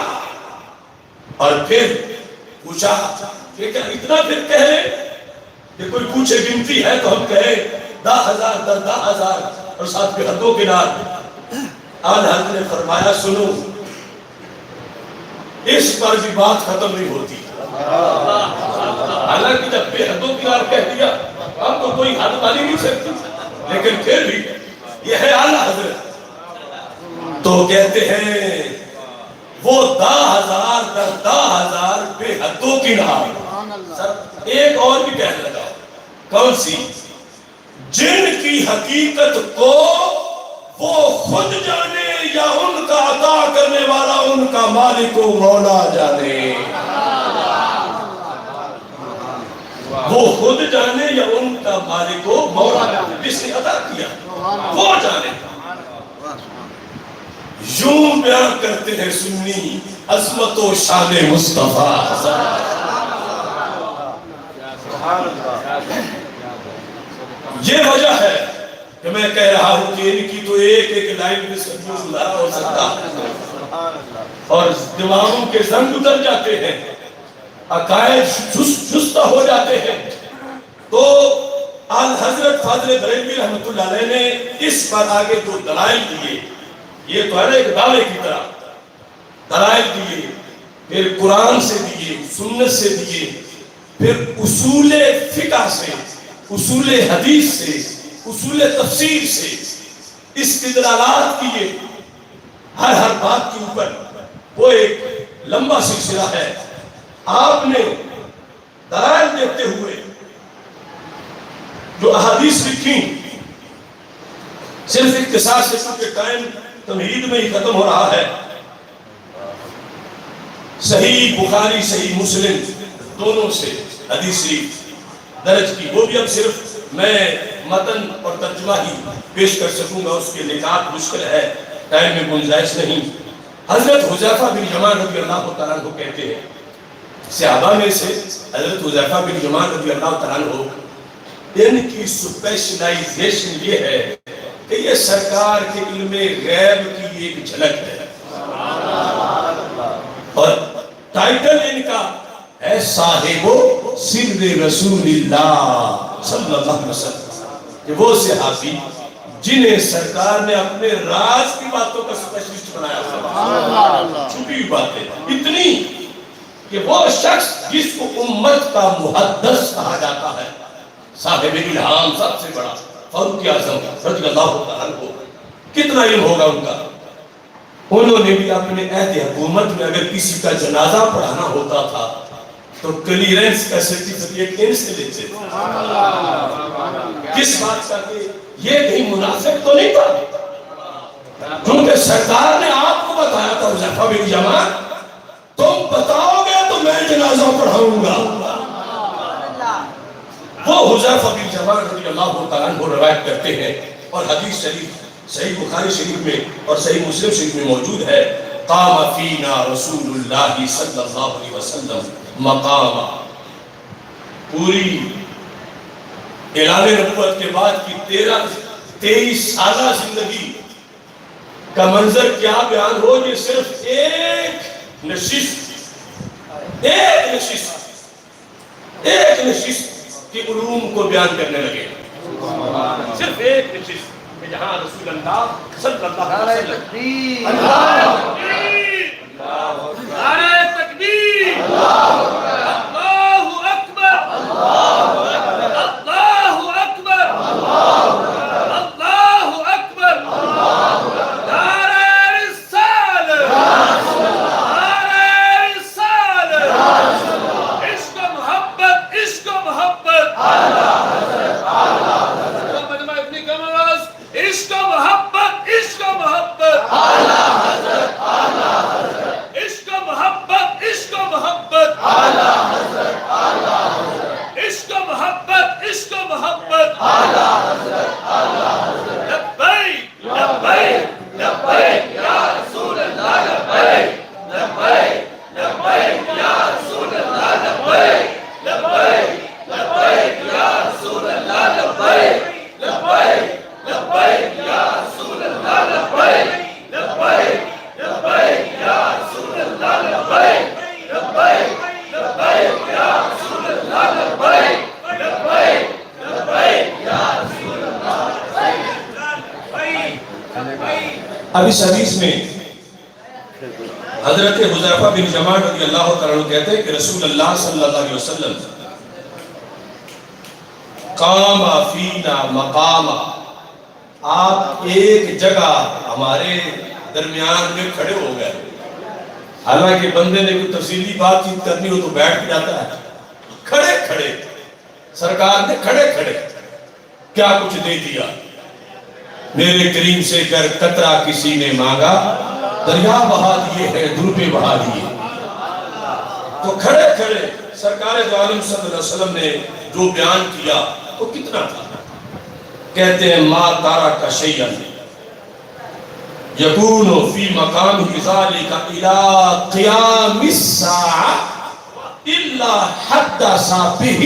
اور پھر پوچھا کہ کیا اتنا پھر کہہ رہے کہ کوئی پوچھے گنتی ہے تو ہم کہیں 10,000 در 10,000 اور ساتھ بے حدوں کنار۔ آن حضرت نے فرمایا سنو اس پر بھی بات ختم نہیں ہوتی. حالانکہ جب بے حدوں کی نار کہہ دیا اب تو کوئی حد مانی نہیں سکتی، لیکن پھر بھی یہ ہے اعلیٰ حضرت. تو کہتے ہیں وہ 10,000 در 10,000 بے حدوں کی نار. سر ایک اور بھی کہنے لگا، کون سی؟ جن کی حقیقت کو وہ خود جانے یا ان کا عطا کرنے والا ان کا مالک و مولا جانے. وہ خود جانے یا ان کا مالک و مولا جانے، جس نے عطا کیا وہ جانے. یوں بیان کرتے ہیں سنی عظمت و شان مصطفیٰ. یہ وجہ ہے کہ میں کہہ رہا ہوں کہ ان کی تو ایک ایک لائن میں سجود گزارا ہو سکتا اور دماغوں کے زنگ اتر جاتے ہیں، عقائد جستہ ہو جاتے ہیں. تو آن حضرت فاضل بریلوی رحمۃ اللہ علیہ نے اس پر آگے دو دلائل دیے. یہ تو ہے نا ایک دعوے کی طرح دلائل دیے، پھر قرآن سے دیے، سنت سے دیے، پھر اصول فقہ سے، اصول حدیث سے، اصول تفسیر سے استدلالات کیے. ہر بات کے اوپر وہ ایک لمبا سلسلہ ہے. آپ نے دلائل دیتے ہوئے جو احادیث لکھی، صرف اختصار سے کیونکہ ٹائم تمہید میں ہی ختم ہو رہا ہے، صحیح بخاری صحیح مسلم دونوں سے حدیث شریف درج کی، وہ بھی اب صرف میں متن اور ترجمہ ہی پیش کر سکوں گا، اس کے نکات مشکل ہے، ٹائم میں گنجائش نہیں. حضرت حذیفہ بن یمان رضی اللہ تعالیٰ عنہ کہتے ہیں، صحابہ میں سے حضرت حذیفہ بن یمان رضی اللہ تعالیٰ عنہ، ان کی سپیشلائزیشن یہ ہے کہ یہ سرکار کے علم غیب کی ایک جھلک ہے، اور ٹائٹل ان کا ہے صاحب سر رسول اللہ صلی اللہ علیہ وسلم، کہ وہ صحابی جنہیں سرکار نے اپنے راز کی باتوں کا سپیشلسٹ بنایا. چھپی باتیں اتنی کہ وہ شخص جس کو امت کا محدث کہا جاتا ہے، صاحب الہام سب سے بڑا فاروق اعظم رضی اللہ تعالیٰ عنہ، کتنا علم ہوگا ان کا. انہوں نے بھی اپنے عہد حکومت میں اگر کسی کا جنازہ پڑھانا ہوتا تھا تو کلیئرنس کا سرٹیفکیٹ ان سے لیتے تھے. کس بات کا کہ یہ کہیں منافق تو نہیں تھا، کیونکہ سرکار نے آپ کو بتایا تھا حذیفہ بن یمان تم بتاؤ گے تو میں جنازہ پڑھاؤں گا. وہ حذیفہ بن یمان رضی اللہ تعالیٰ عنہ روایت کرتے ہیں، اور حدیث شریف صحیح بخاری شریف میں اور صحیح مسلم شریف میں موجود ہے، قام فینا رسول اللہ صلی اللہ علیہ وسلم مقام. پوری اعلان نبوت کے بعد کی 23 سالہ زندگی کا منظر کیا بیان ہو، یہ صرف ایک نشست کی علوم کو بیان کرنے لگے. صرف ایک نشست کہ جہاں رسول اللہ صلی اللہ علیہ وسلم نعرہ تکبیر، اللہ اکبر، اللہ اکبر، اللہ اکبر، نعرہ رسالت، نعرہ رسالت، عشق و محبت، عشق و محبت، عشق و محبت، عشق و محبت، عشق و محبت، عشق و محبت، عشق و محبت، عشق و محبت، لبیک لبیک لبیک یا رسول اللہ، لبیک لبیک لبیک یا رسول اللہ، لبیک لبیک لبیک یا رسول اللہ، لبیک لبیک لبیک یا رسول اللہ، لبیک لبیک لبیک یا رسول اللہ، لبیک لبیک لبیک یا رسول اللہ، لبیک لبیک لبیک یا رسول اللہ. اب اس حدیث میں حضرت حذیفہ بن یمان رضی اللہ تعالیٰ عنہ کہتے ہیں کہ رسول اللہ صلی اللہ علیہ وسلم قام فینا مقام، آپ ایک جگہ ہمارے درمیان میں کھڑے ہو گئے. حالانکہ بندے نے کوئی تفصیلی بات چیت کرنی ہو تو بیٹھ کے جاتا ہے، کھڑے کھڑے سرکار نے کھڑے کھڑے کیا کچھ دے دیا. میرے کریم سے گر قطرہ کسی نے مانگا، دریا بہا دیے ہے دروپے بہا دیے. تو کھڑے کھڑے سرکار دو عالم صلی اللہ علیہ وسلم نے جو بیان کیا تو کتنا تھا. کہتے ہیں ما تارک شیئا یکون فی مقام ذالک الی قیام الساعہ الا حدث بہ،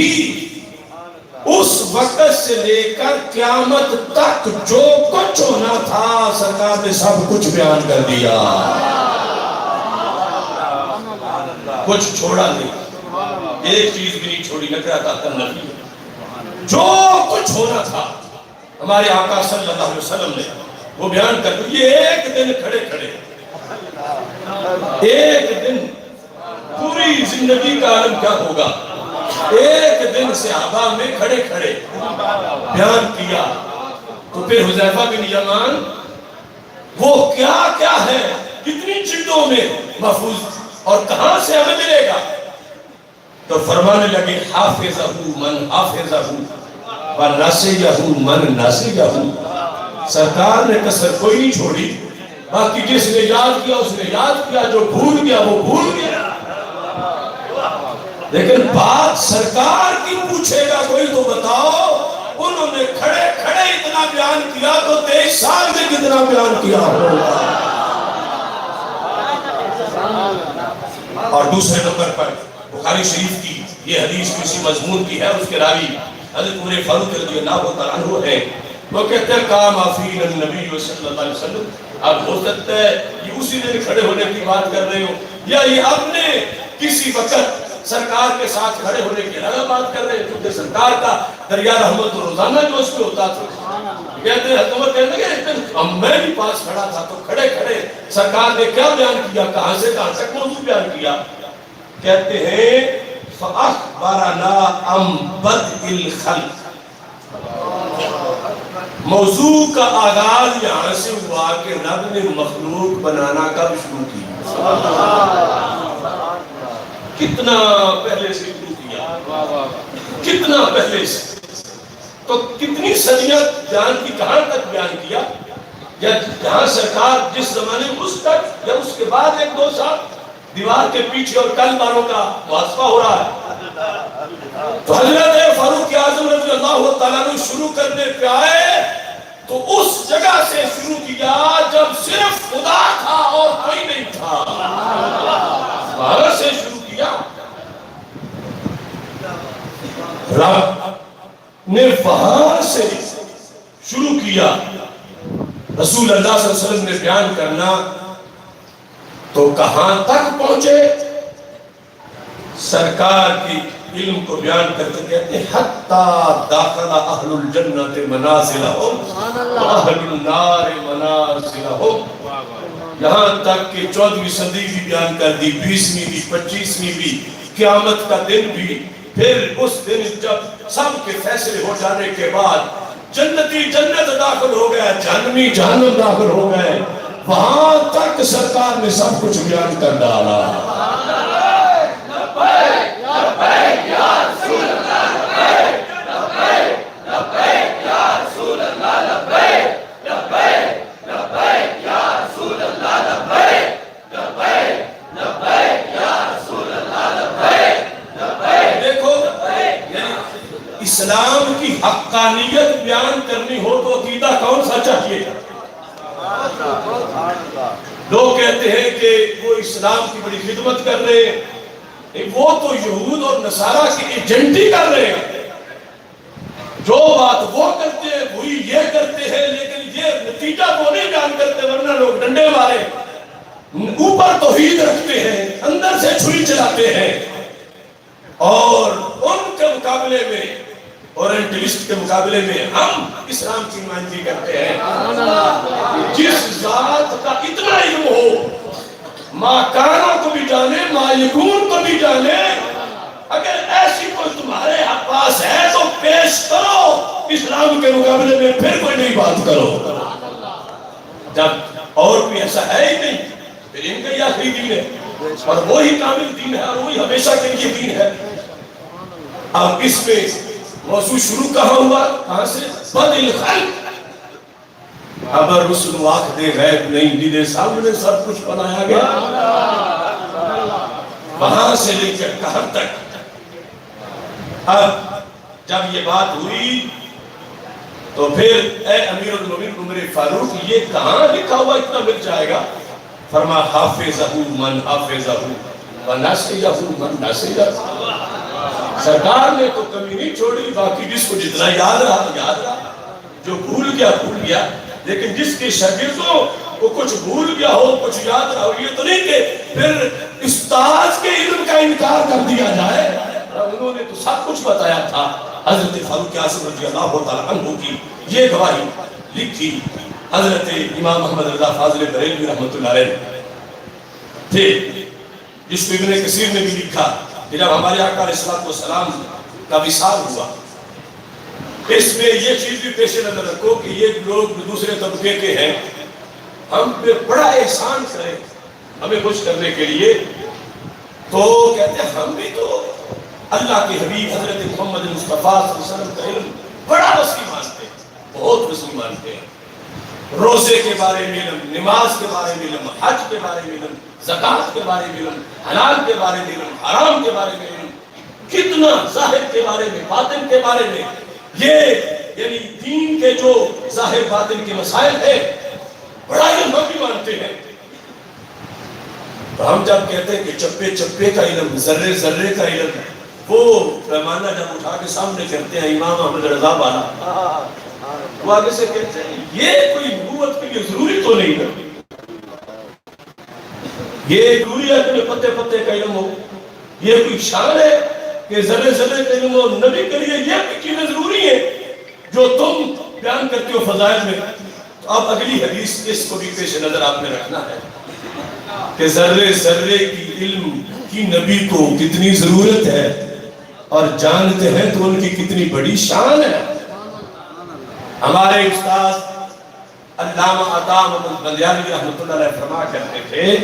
اس وقت سے لے کر قیامت تک جو کچھ ہونا تھا سرکار نے سب کچھ بیان کر دیا، کچھ چھوڑا نہیں، ایک چیز بھی نہیں چھوڑی. لگ رہا تھا تنبیہ، جو کچھ ہونا تھا ہمارے آقا صلی اللہ علیہ وسلم نے وہ بیان کر دیا. یہ ایک دن کھڑے کھڑے، ایک دن پوری زندگی کا عالم کیا ہوگا، ایک دن صحابہ میں کھڑے کھڑے بیان کیا. تو پھر حذیفہ بن یمان وہ کیا کیا ہے، کتنی جلدوں میں محفوظ اور کہاں سے ہمیں ملے گا. تو فرمانے لگے حافظہ من حافظہ وناسیہ من ناسیہ. سرکار نے کسر کوئی نہیں چھوڑی، باقی جس نے یاد کیا اس نے یاد کیا، جو بھول گیا وہ بھول گیا. لیکن بات سرکار کی پوچھے گا کوئی تو بتاؤ، انہوں نے کھڑے کھڑے اتنا بیان کیا تو 23 سال میں کتنا بیان کیا ہوگا. اور دوسرے نمبر پر بخاری شریف کی یہ حدیث کسی مضمون کی ہے، اس کے راوی حضرت عمر فاروق رضی اللہ تعالیٰ عنہ ہے. وہ کہتے ہیں قام فینا النبی صلی اللہ علیہ وسلم. اب ہو سکتا ہے یہ اسی دن کھڑے ہونے کی بات کر رہے ہو، یا یہ اپنے کسی وقت سرکار کے ساتھ کھڑے ہونے کی الگ بات کر رہے ہیں، کیونکہ سرکار کا دریا رحمت روزانہ جو اس پہ ہوتا تھا. کہتے ہیں حضرت کہتے ہیں میں بھی پاس کھڑا تھا تو کھڑے کھڑے سرکار نے کیا بیان کیا، کہاں سے کہاں تک موضوع بیان کیا. کہتے ہیں فَأَخْبَرَنَا عَنْ بَدْءِ الْخَلْقِ، موضوع کا آغاز یہاں سے ہوا کہ رب نے مخلوق بنانا کب شروع کی، کتنا پہلے سے شروع کیا، کتنا پہلے سے. تو کتنی صدیاں بیان کی، کہاں تک بیان کیا، یا جہاں سرکار جس زمانے میں اس تک یا اس کے بعد 1-2 سال دیوار کے پیچھے اور کل باروں کا محاسبہ ہو رہا ہے. تو حضرت فاروق اعظم رضی اللہ تعالیٰ نے شروع کرنے پہ آئے تو اس جگہ سے شروع کیا جب صرف خدا تھا اور کوئی نہیں تھا، وہاں سے شروع کیا. رب نے وہاں سے شروع کیا. رسول اللہ صلی اللہ علیہ وسلم نے بیان کرنا تو کہاں تک پہنچے، سرکار کی علم کو بیان کرتے کہتے ہیں حتی داخل اہل الجنت منازلہم واہل النار منازلہم. یہاں تک کہ 14ویں صدی بھی بیان کر دی، 20ویں بھی، 25ویں بھی، قیامت کا دن بھی. پھر اس دن جب سب کے فیصلے ہو جانے کے بعد جنتی جنت داخل ہو گیا، جہنمی جہنم داخل ہو گئے، وہاں تک سرکار نے سب کچھ بیان کر ڈالا. اسلام کی حقانیت بیان کرنی ہو تو عقیدہ کون سا چاہیے. لوگ کہتے ہیں کہ وہ اسلام کی بڑی خدمت کر رہے ہیں، وہ تو یہود اور نصارہ کی ایجنٹی کر رہے ہیں، جو بات وہ کرتے ہیں وہی یہ کرتے ہیں، لیکن یہ نتیجہ وہ نہیں بیان کرتے، ورنہ لوگ ڈنڈے مارے اوپر توحید رکھتے ہیں، اندر سے چھری چلاتے ہیں. اور ان کے مقابلے میں اورینٹلسٹ کے مقابلے میں ہم اسلام کی نمائندگی کرتے ہیں۔ جس ذات کا اتنا علم ہو، ماکانوں کو بھی جانے، مالکون کو بھی جانے، اگر ایسی کوئی تمہارے پاس ہے تو پیش کرو، اسلام کے مقابلے میں پھر کوئی نہیں بات کرو۔ جب اور کوئی ایسا ہے ہی نہیں، پھر ان کا یہ آخری دین ہے، اور وہی کامل دین ہے، اور وہی ہمیشہ کے لیے دین ہے۔ اب اس میں موضوع شروع کہاں ہوا؟ کہاں سے؟ بد الخلق۔ ابر رسل واقع غیب نہیں، دیدے سامنے سب کچھ بنایا گیا، وہاں سے لے کر کہاں تک۔ اب جب یہ بات ہوئی تو پھر اے امیر المومنین عمر فاروق، یہ کہاں لکھا ہوا اتنا مل جائے گا؟ فرما حافظہ من حافظہ وناسیہ من ناسیہ۔ سرکار نے تو کمی نہیں چھوڑی، باقی جس کو جتنا یاد رہا یاد رہا، جو بھول گیا، لیکن جس کے شاگردوں کو کچھ بھول گیا ہو، کچھ یاد رہا ہو، یہ تو نہیں کہ پھر استاد کے علم کا انکار کر دیا جائے۔ انہوں نے تو سب کچھ بتایا تھا۔ حضرت فاروق اعظم رضی اللہ تعالیٰ عنہ کی یہ گواہی لکھی حضرت امام محمد رضا فاضل بریلوی رحمۃ اللہ علیہ تھے، جس کو ابن کثیر نے بھی لکھا کہ جب ہمارے آقا علیہ السلام کا وصال ہوا، اس میں یہ چیز بھی پیش نظر رکھو کہ یہ لوگ دوسرے طبقے کے ہیں، ہم پہ بڑا احسان کریں ہمیں خوش کرنے کے لیے، تو کہتے ہیں ہم بھی تو اللہ کے حبیب حضرت محمد مصطفیٰ صلی اللہ علیہ وسلم کا علم بڑا وسیع مانتے ہیں، بہت وسیع مانتے ہیں۔ روزے کے بارے میں علم، نماز کے بارے میں علم، حج کے بارے میں علم، زکوٰۃ کے بارے میں علم، حلال کے بارے میں علم، حرام کے بارے میں علم، کتنا ظاہر کے بارے میں، باطن کے بارے میں، یہ یعنی دین کے جو ظاہر باطن کے مسائل ہیں، بڑا علم ہم بھی مانتے ہیں۔ تو ہم جب کہتے ہیں کہ چپے چپے کا علم، ذرے ذرے کا علم، وہ پیمانہ جب اٹھا کے سامنے کرتے ہیں امام احمد رضا والا، وہ آگے سے کہتے ہیں یہ کوئی نبوت کے لیے ضروری تو نہیں ہے، یہ ضروری ہے کہ پتے پتے کا علم ہو، یہ کوئی شان ہے کہ ذرے ذرے کا علم ہو، نبی کے لیے یہ کوئی چیزیں ضروری ہیں جو تم بیان کرتے ہو فضائل میں۔ تو اب اگلی حدیث اس کو بھی پیش نظر آپ نے رکھنا ہے کہ ذرے ذرے کی علم کی نبی کو کتنی ضرورت ہے، اور جانتے ہیں تو ان کی کتنی بڑی شان ہے۔ ہمارے استاد علامہ عطا محمد بندیالوی رحمۃ اللہ علیہ فرما کرتے تھے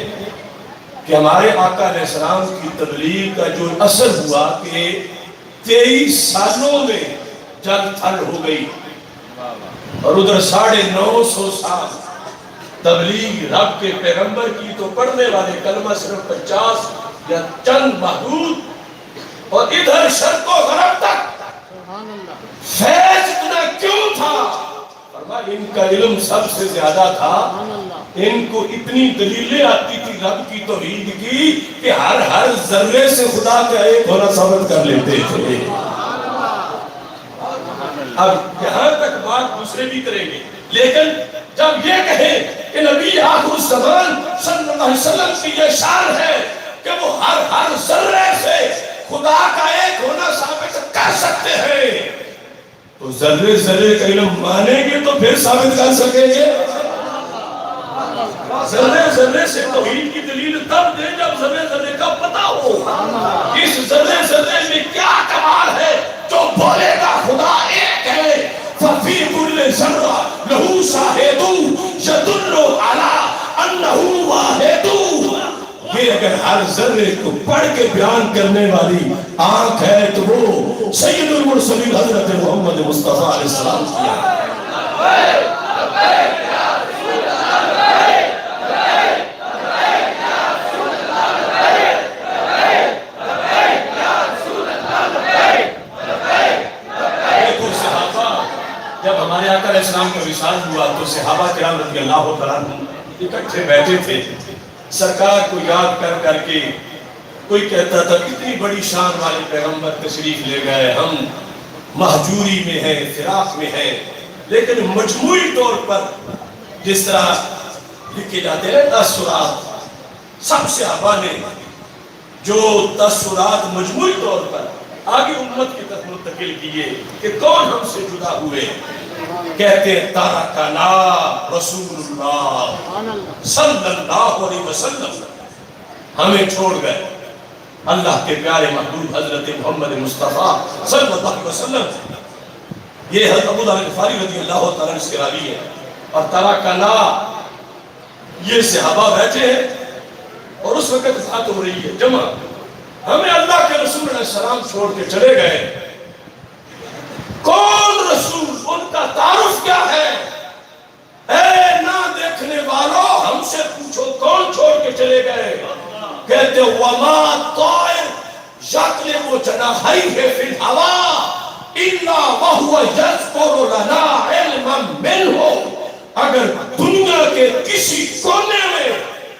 کہ ہمارے آقا علیہ السلام کی تبلیغ کا جو اثر ہوا کہ 23 سالوں میں جنگ تھل ہو گئی، اور ادھر 950 سال تبلیغ رب کے پیغمبر کی، تو پڑھنے والے کلمہ صرف 50 یا چند محدود، اور ادھر شرق و غرب تک فیض اتنا کیوں تھا؟ فرمایا ان کا علم سب سے زیادہ تھا، ان کو اتنی دلیلیں آتی تھی رب کی توحید کی کہ ہر ذرے سے خدا کا ایک ہونا ثابت کر لیتے تھے۔ اب یہاں تک بات دوسرے بھی کریں گے، لیکن جب یہ کہیں کہ نبی آخر الزمان صلی اللہ علیہ وسلم کی یہ شان ہے کہ وہ ہر ذرے سے خدا کا ایک ہونا ثابت کر سکتے ہیں، تو ذرے ذرے کا علم مانیں گے تو پھر ثابت کر سکیں گے۔ ذرے ذرے سے توحید کی دلیل تب دیں جب ذرے ذرے کا پتہ ہو، اس ذرے ذرے میں کیا کمال ہے جو بولے گا خدا ایک ہے۔ ففی کل ذرہ لہو شاہد یدل علی انہ واحد۔ یہ اگر ہر ذرے کو پڑھ کے بیان کرنے والی آنکھ ہے تو وہ سید المرسلین حضرت محمد مصطفیٰ علیہ السلام کی آنکھ۔ جب ہمارے آقا علیہ السلام کا وصال ہوا تو صحابہ کرام رضی اللہ تعالیٰ عنہ اکٹھے بیٹھے تھے، سرکار کو یاد کر کر کے کوئی کہتا تھا کتنی بڑی شان والے پیغمبر تشریف لے گئے، ہم مہجوری میں ہیں، فراق میں ہیں، لیکن مجموعی طور پر جس طرح لکھے جاتے ہیں تاثرات، سب صحابہ نے جو تاثرات مجموعی طور پر آگے امت کی طرف منتقل کیے کہ کون ہم سے جدا ہوئے. کہتے ترکنا رسول اللہ صلی اللہ علیہ وسلم، ہمیں چھوڑ گئے اللہ کے پیارے محبوب حضرت محمد مصطفیٰ صلی اللہ علیہ وسلم. یہ حضرت ابو ذر غفاری رضی اللہ تعالیٰ عنہ سے راوی ہے. اور ترکنا یہ صحابہ بیٹھے ہیں اور اس وقت بات ہو رہی ہے جمع، ہمیں اللہ کے رسول علیہ السلام چھوڑ کے چلے گئے. کون رسول، ان کا تعارف کیا ہے؟ اے نہ دیکھنے والوں ہم سے پوچھو کون چھوڑ کے چلے گئے؟ کہتے وما طائر یطلب جناحیہ فی الہوا الا وہو یذکر لنا علما منہ. اگر دنیا کے کسی کونے میں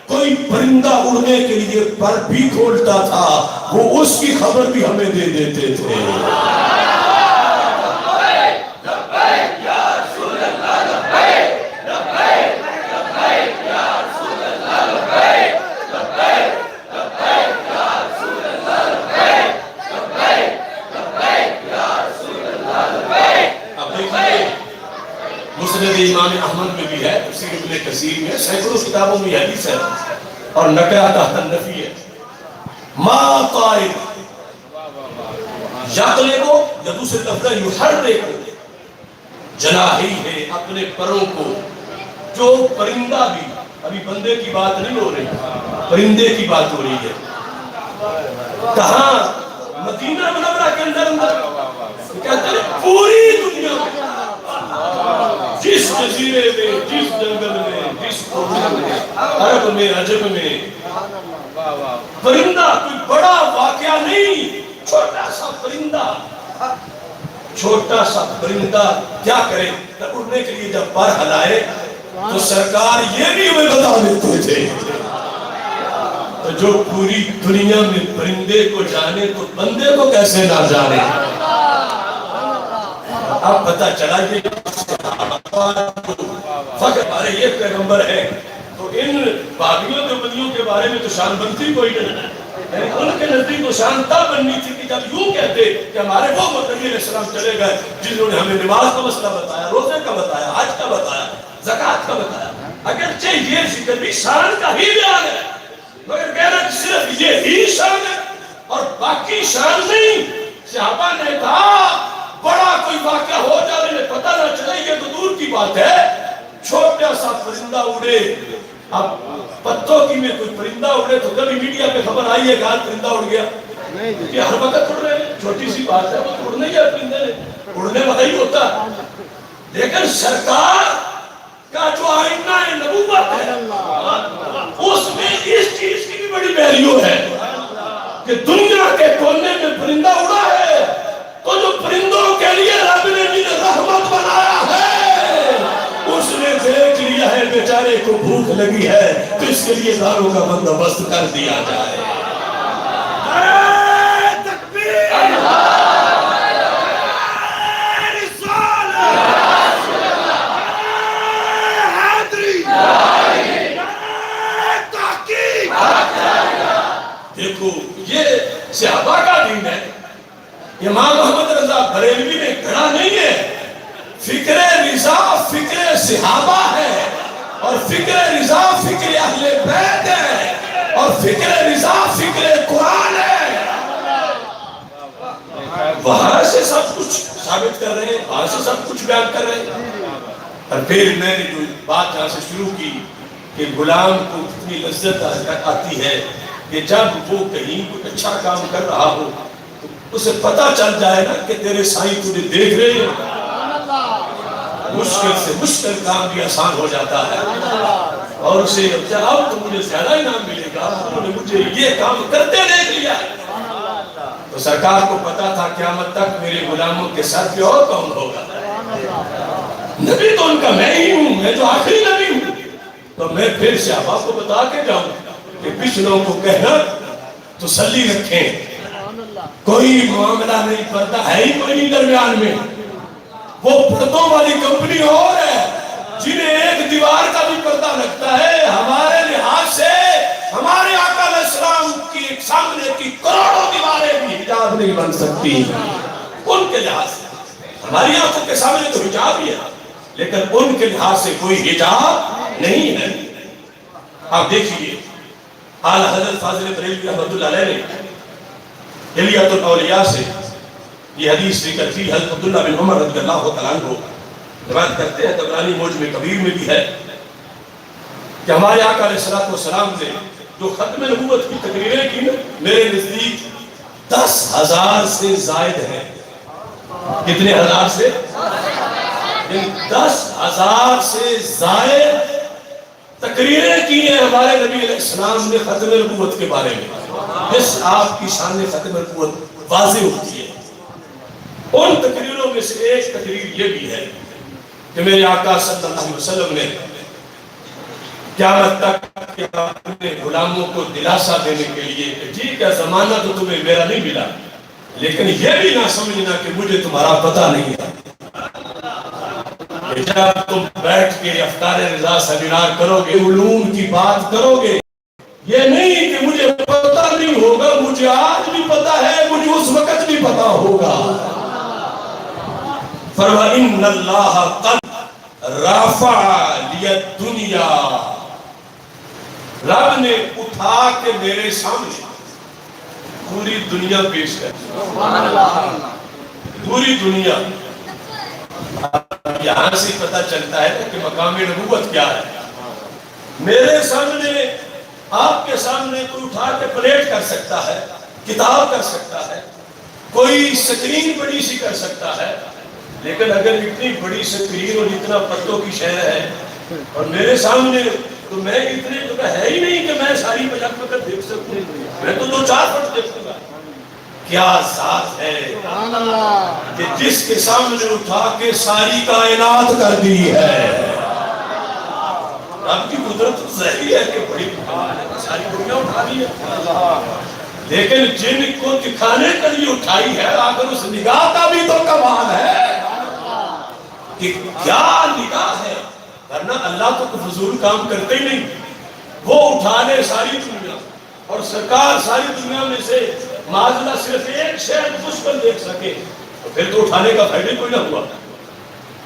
کوئی پرندہ اڑنے کے لیے پر بھی کھولتا تھا وہ اس کی خبر بھی ہمیں دے دیتے تھے. مسند امام احمد میں بھی ہے، تفسیر ابن کثیر میں، سینکڑوں کتابوں میں حدیث ہے اور نقل تحت النفی ہے. ما طائر یطلب یا دوسرے لفظ یحرک جناحیہ اپنے پروں کو. جو پرندہ بھی، ابھی بندے کی بات نہیں ہو رہی، پرندے کی بات ہو رہی ہے. کہاں؟ مدینہ منورہ کے اندر کہتے ہیں پوری دنیا میں جس جزیرے میں، جس جنگل میں، جس کونے میں، عرب میں، عجم میں پرندہ کوئی بڑا واقعہ نہیں، چھوٹا سا پرندہ. چھوٹا سا پرندہ کیا کرے؟ اڑنے کے لیے جب پر ہلائے تو سرکار یہ بھی ہمیں بتا دیتے تھے. تو جو پوری دنیا میں پرندے کو جانے تو بندے کو کیسے نہ جانے؟ اب پتہ چلا یہ فقط ہمارے یہ پیغمبر ہے تو ان باغیوں دیوبندیوں کے بارے میں تو شان بنتی کوئی نہیں. ان کے نزدیک تو شان تب بننی تھی کہ جب یوں کہتے کہ ہمارے وہ نبی علیہ السلام چلے گئے جنہوں نے ہمیں نماز کا مسئلہ بتایا، روزے کا بتایا، حج کا بتایا، زکوٰۃ کا بتایا. اگرچہ یہ ذکر بھی شان کا ہی بیان ہے مگر کہنا کہ صرف یہ ہی شان ہے اور باقی شان نہیں. صحابہ نے کہا بڑا کوئی واقعہ ہو جائے انہیں پتہ نہ چلے یہ تو دور کی بات ہے. چھوٹا سا پرندہ اڑے، اب پتوں کی میں کوئی پرندہ اڑے تو کبھی میڈیا پہ خبر آئی ہے کہ آج پرندہ اڑ گیا کہ ہر وقت اڑ رہے ہیں. چھوٹی سی بات ہے، وہ تو اڑنے گیا پرندے نے، اڑنے والا ہی ہوتا. لیکن سرکار کا جو آئینہ نبوت ہے اس میں اس چیز کی بھی بڑی ویلیو ہے کہ دنیا کے کونے میں پرندہ اڑا ہے تو جو پرندوں کے لیے رب نے جنہیں رحمت بنایا ہے اس نے دیکھ لیا ہے بیچارے کو بھوک لگی ہے تو اس کے لیے داروں کا بندوبست کر دیا جائے. دیکھو یہ صحابہ کا دین ہے. امام محمد رضا بریلوی نے گھڑا نہیں ہے. فکر رضا فکر صحابہ ہے اور فکر رضا فکر اہل بیت ہے اور فکر رضا فکر قرآن ہے. وہاں سے سب کچھ ثابت کر رہے ہیں، وہاں سے سب کچھ بیان کر رہے ہیں. اور پھر میں نے جو بات یہاں سے شروع کی کہ غلام کو کتنی لذت آتی ہے کہ جب وہ کہیں کوئی اچھا کام کر رہا ہو تو اسے پتہ چل جائے نا کہ تیرے سائیں تجھے دیکھ رہے ہیں. مشکل سے مشکل کام بھی آسان ہو جاتا ہے اور اسے اب تو مجھے زیادہ انعام ملے گا، انہوں نے مجھے یہ کام کرتے دیکھ لیا. تو سرکار کو پتا تھا قیامت تک میرے غلاموں کے ساتھ بھی اور کون ہوگا. نبی تو ان کا میں ہی ہوں، میں جو آخری نبی ہوں. تو میں پھر صحابہ کو بتا کے جاؤں کہ پچھلوں کو کہنا تسلی رکھیں، کوئی معاملہ نہیں، پردہ ہے ہی کوئی نہیں درمیان میں. وہ پردوں والی کمپنی اور ہے جنہیں ایک دیوار کا بھی پردہ لگتا ہے. ہمارے لحاظ سے ہمارے آقا علیہ السلام کی سامنے کی کروڑوں دیواریں بھی حجاب نہیں بن سکتی ان کے لحاظ سے. ہماری آنکھوں کے سامنے تو حجاب ہی ہے لیکن ان کے لحاظ سے کوئی حجاب نہیں ہے. آپ دیکھیے اعلیٰ حضرت فاضل بریلوی رحمۃ اللہ علیہ نے حلیۃ الاولیاء سے یہ حدیث ذکر کی. حضرت عبداللہ بن عمر رضی اللہ تعالیٰ عنہ روایت کرتے ہیں, طبرانی معجم کبیر میں بھی ہے کہ ہمارے آقا علیہ الصلوۃ والسلام نے جو ختم نبوت کی تقریریں کی میرے نزدیک 10,000 سے زائد ہیں. کتنے ہزار سے؟ 10,000 سے زائد تقریریں کی ہیں ہمارے نبی علیہ السلام نے ختم نبوت کے بارے میں, جس آپ کی شان ختم نبوت واضح ہوتی ہے. ان تقریروں میں سے ایک تقریر یہ بھی ہے کہ میرے آقا صلی اللہ علیہ وسلم نے قیامت تک اپنے غلاموں کو دلاسا دینے کے لیے کہ ٹھیک ہے زمانہ تو تمہیں میرا نہیں ملا لیکن یہ بھی نہ سمجھنا کہ مجھے تمہارا پتہ نہیں ہے. جب تم بیٹھ کے افکار رضا سیمینار کرو گے, علوم کی بات کرو گے, یہ نہیں کہ مجھے پتہ نہیں ہوگا, مجھے آج بھی پتہ ہے, مجھے اس وقت بھی پتہ ہوگا. فَإِنَّ اللَّهَ قَدْ رَفَعَ لِيَ الدُّنْيَا, رب نے اٹھا کے میرے سامنے پوری دنیا پیش کر. پوری دنیا. یہاں سے پتہ چلتا ہے کہ مقام نبوت کیا ہے. میرے سامنے, آپ کے سامنے کوئی اٹھا کے پلیٹ کر سکتا ہے, کتاب کر سکتا ہے, کوئی سکرین بڑی سی کر سکتا ہے, لیکن اگر اتنی بڑی سکرین اور اتنا پتوں کی شہر ہے اور میرے سامنے, تو میں اتنے تو ہے ہی نہیں کہ میں ساری پجک پکر دیکھ سکوں, میں تو 2-4 فٹ دیکھوں گا. کیا ذات ہے کہ جس کے سامنے اٹھا کے ساری کائنات کر دی ہے. رب کی قدرت ظاہری ہے کہ بڑی ساری دنیا اٹھا دی ہے, لیکن جن کو دکھانے کے لیے اٹھائی ہے اگر اس نگاہ کا بھی تو کمال ہے کہ کیا نگاہ ہے. ورنہ اللہ تو کوئی فضول کام کرتے ہی نہیں. وہ اٹھانے ساری دنیا اور سرکار ساری دنیا میں سے معاذ صرف ایک شہر مشکل دیکھ سکے تو پھر تو اٹھانے کا فائدہ کوئی نہ ہوا.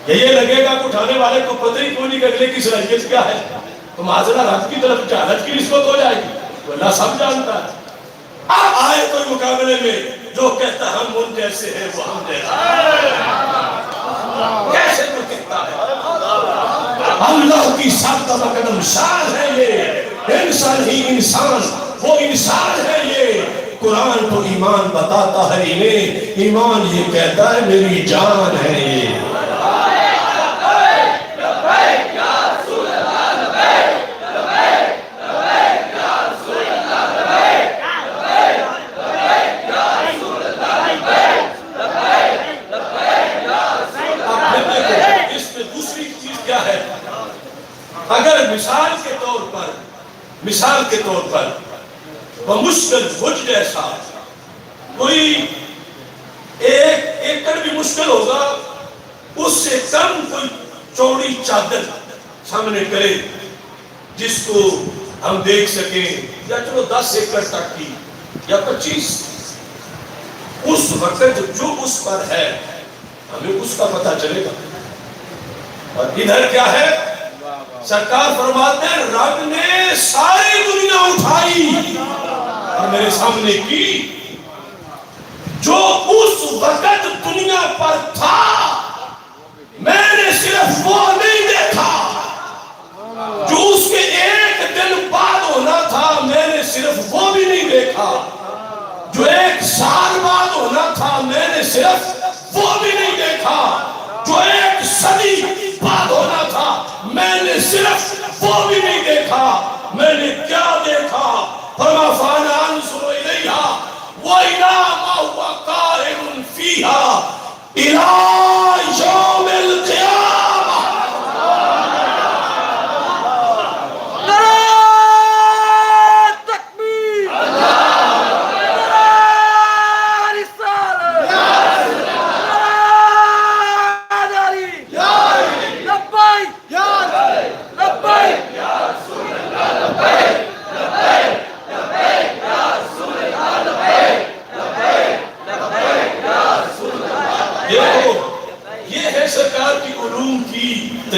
یہ لگے گا کہ اٹھانے والے کو پتہ ہی کوئی نہیں کہ اگلے کی صلاحیت کیا ہے, تو معاذ رب کی طرف جہالت کی نسبت ہو جائے گی. تو اللہ سب جانتا ہے. اب آئے کوئی مقابلے میں جو کہتا ہے ہم ان جیسے ہیں وہ ہم جیسے کیسے تو کہتا ہے. اللہ کی سب قدم شان ہے یہ, انسان ہی انسان, وہ انسان ہے یہ. قرآن تو ایمان بتاتا ہے انہیں, ایمان یہ کہتا ہے میری جان ہے یہ. اگر مثال کے طور پر وہ مشکل بھج جیسا کوئی 1 ایکڑ بھی مشکل ہوگا, اس سے کم کوئی چوڑی چادر سامنے کرے جس کو ہم دیکھ سکیں, یا چلو 10 ایکڑ تک کی یا 25, اس وقت جو اس پر ہے ہمیں اس کا پتہ چلے گا. اور ادھر کیا ہے, سرکار فرماتے ہیں رب نے ساری دنیا اٹھائی اور میرے سامنے کی. جو اس وقت دنیا پر تھا میں نے صرف وہ نہیں دیکھا, جو اس کے 1 دن بعد ہونا تھا میں نے صرف وہ بھی نہیں دیکھا, جو 1 سال بعد ہونا تھا میں نے صرف وہ بھی نہیں دیکھا, جو 1 صدی بعد ہونا تھا میں نے صرف وہ بھی نہیں دیکھا. میں نے کیا دیکھا؟ فرما فانا انظر الیہا وَإِلَىٰ مَا هُوَ قَائِمٌ فِيهَا إِلَىٰ يَوْمِ الْقِيَامَةِ.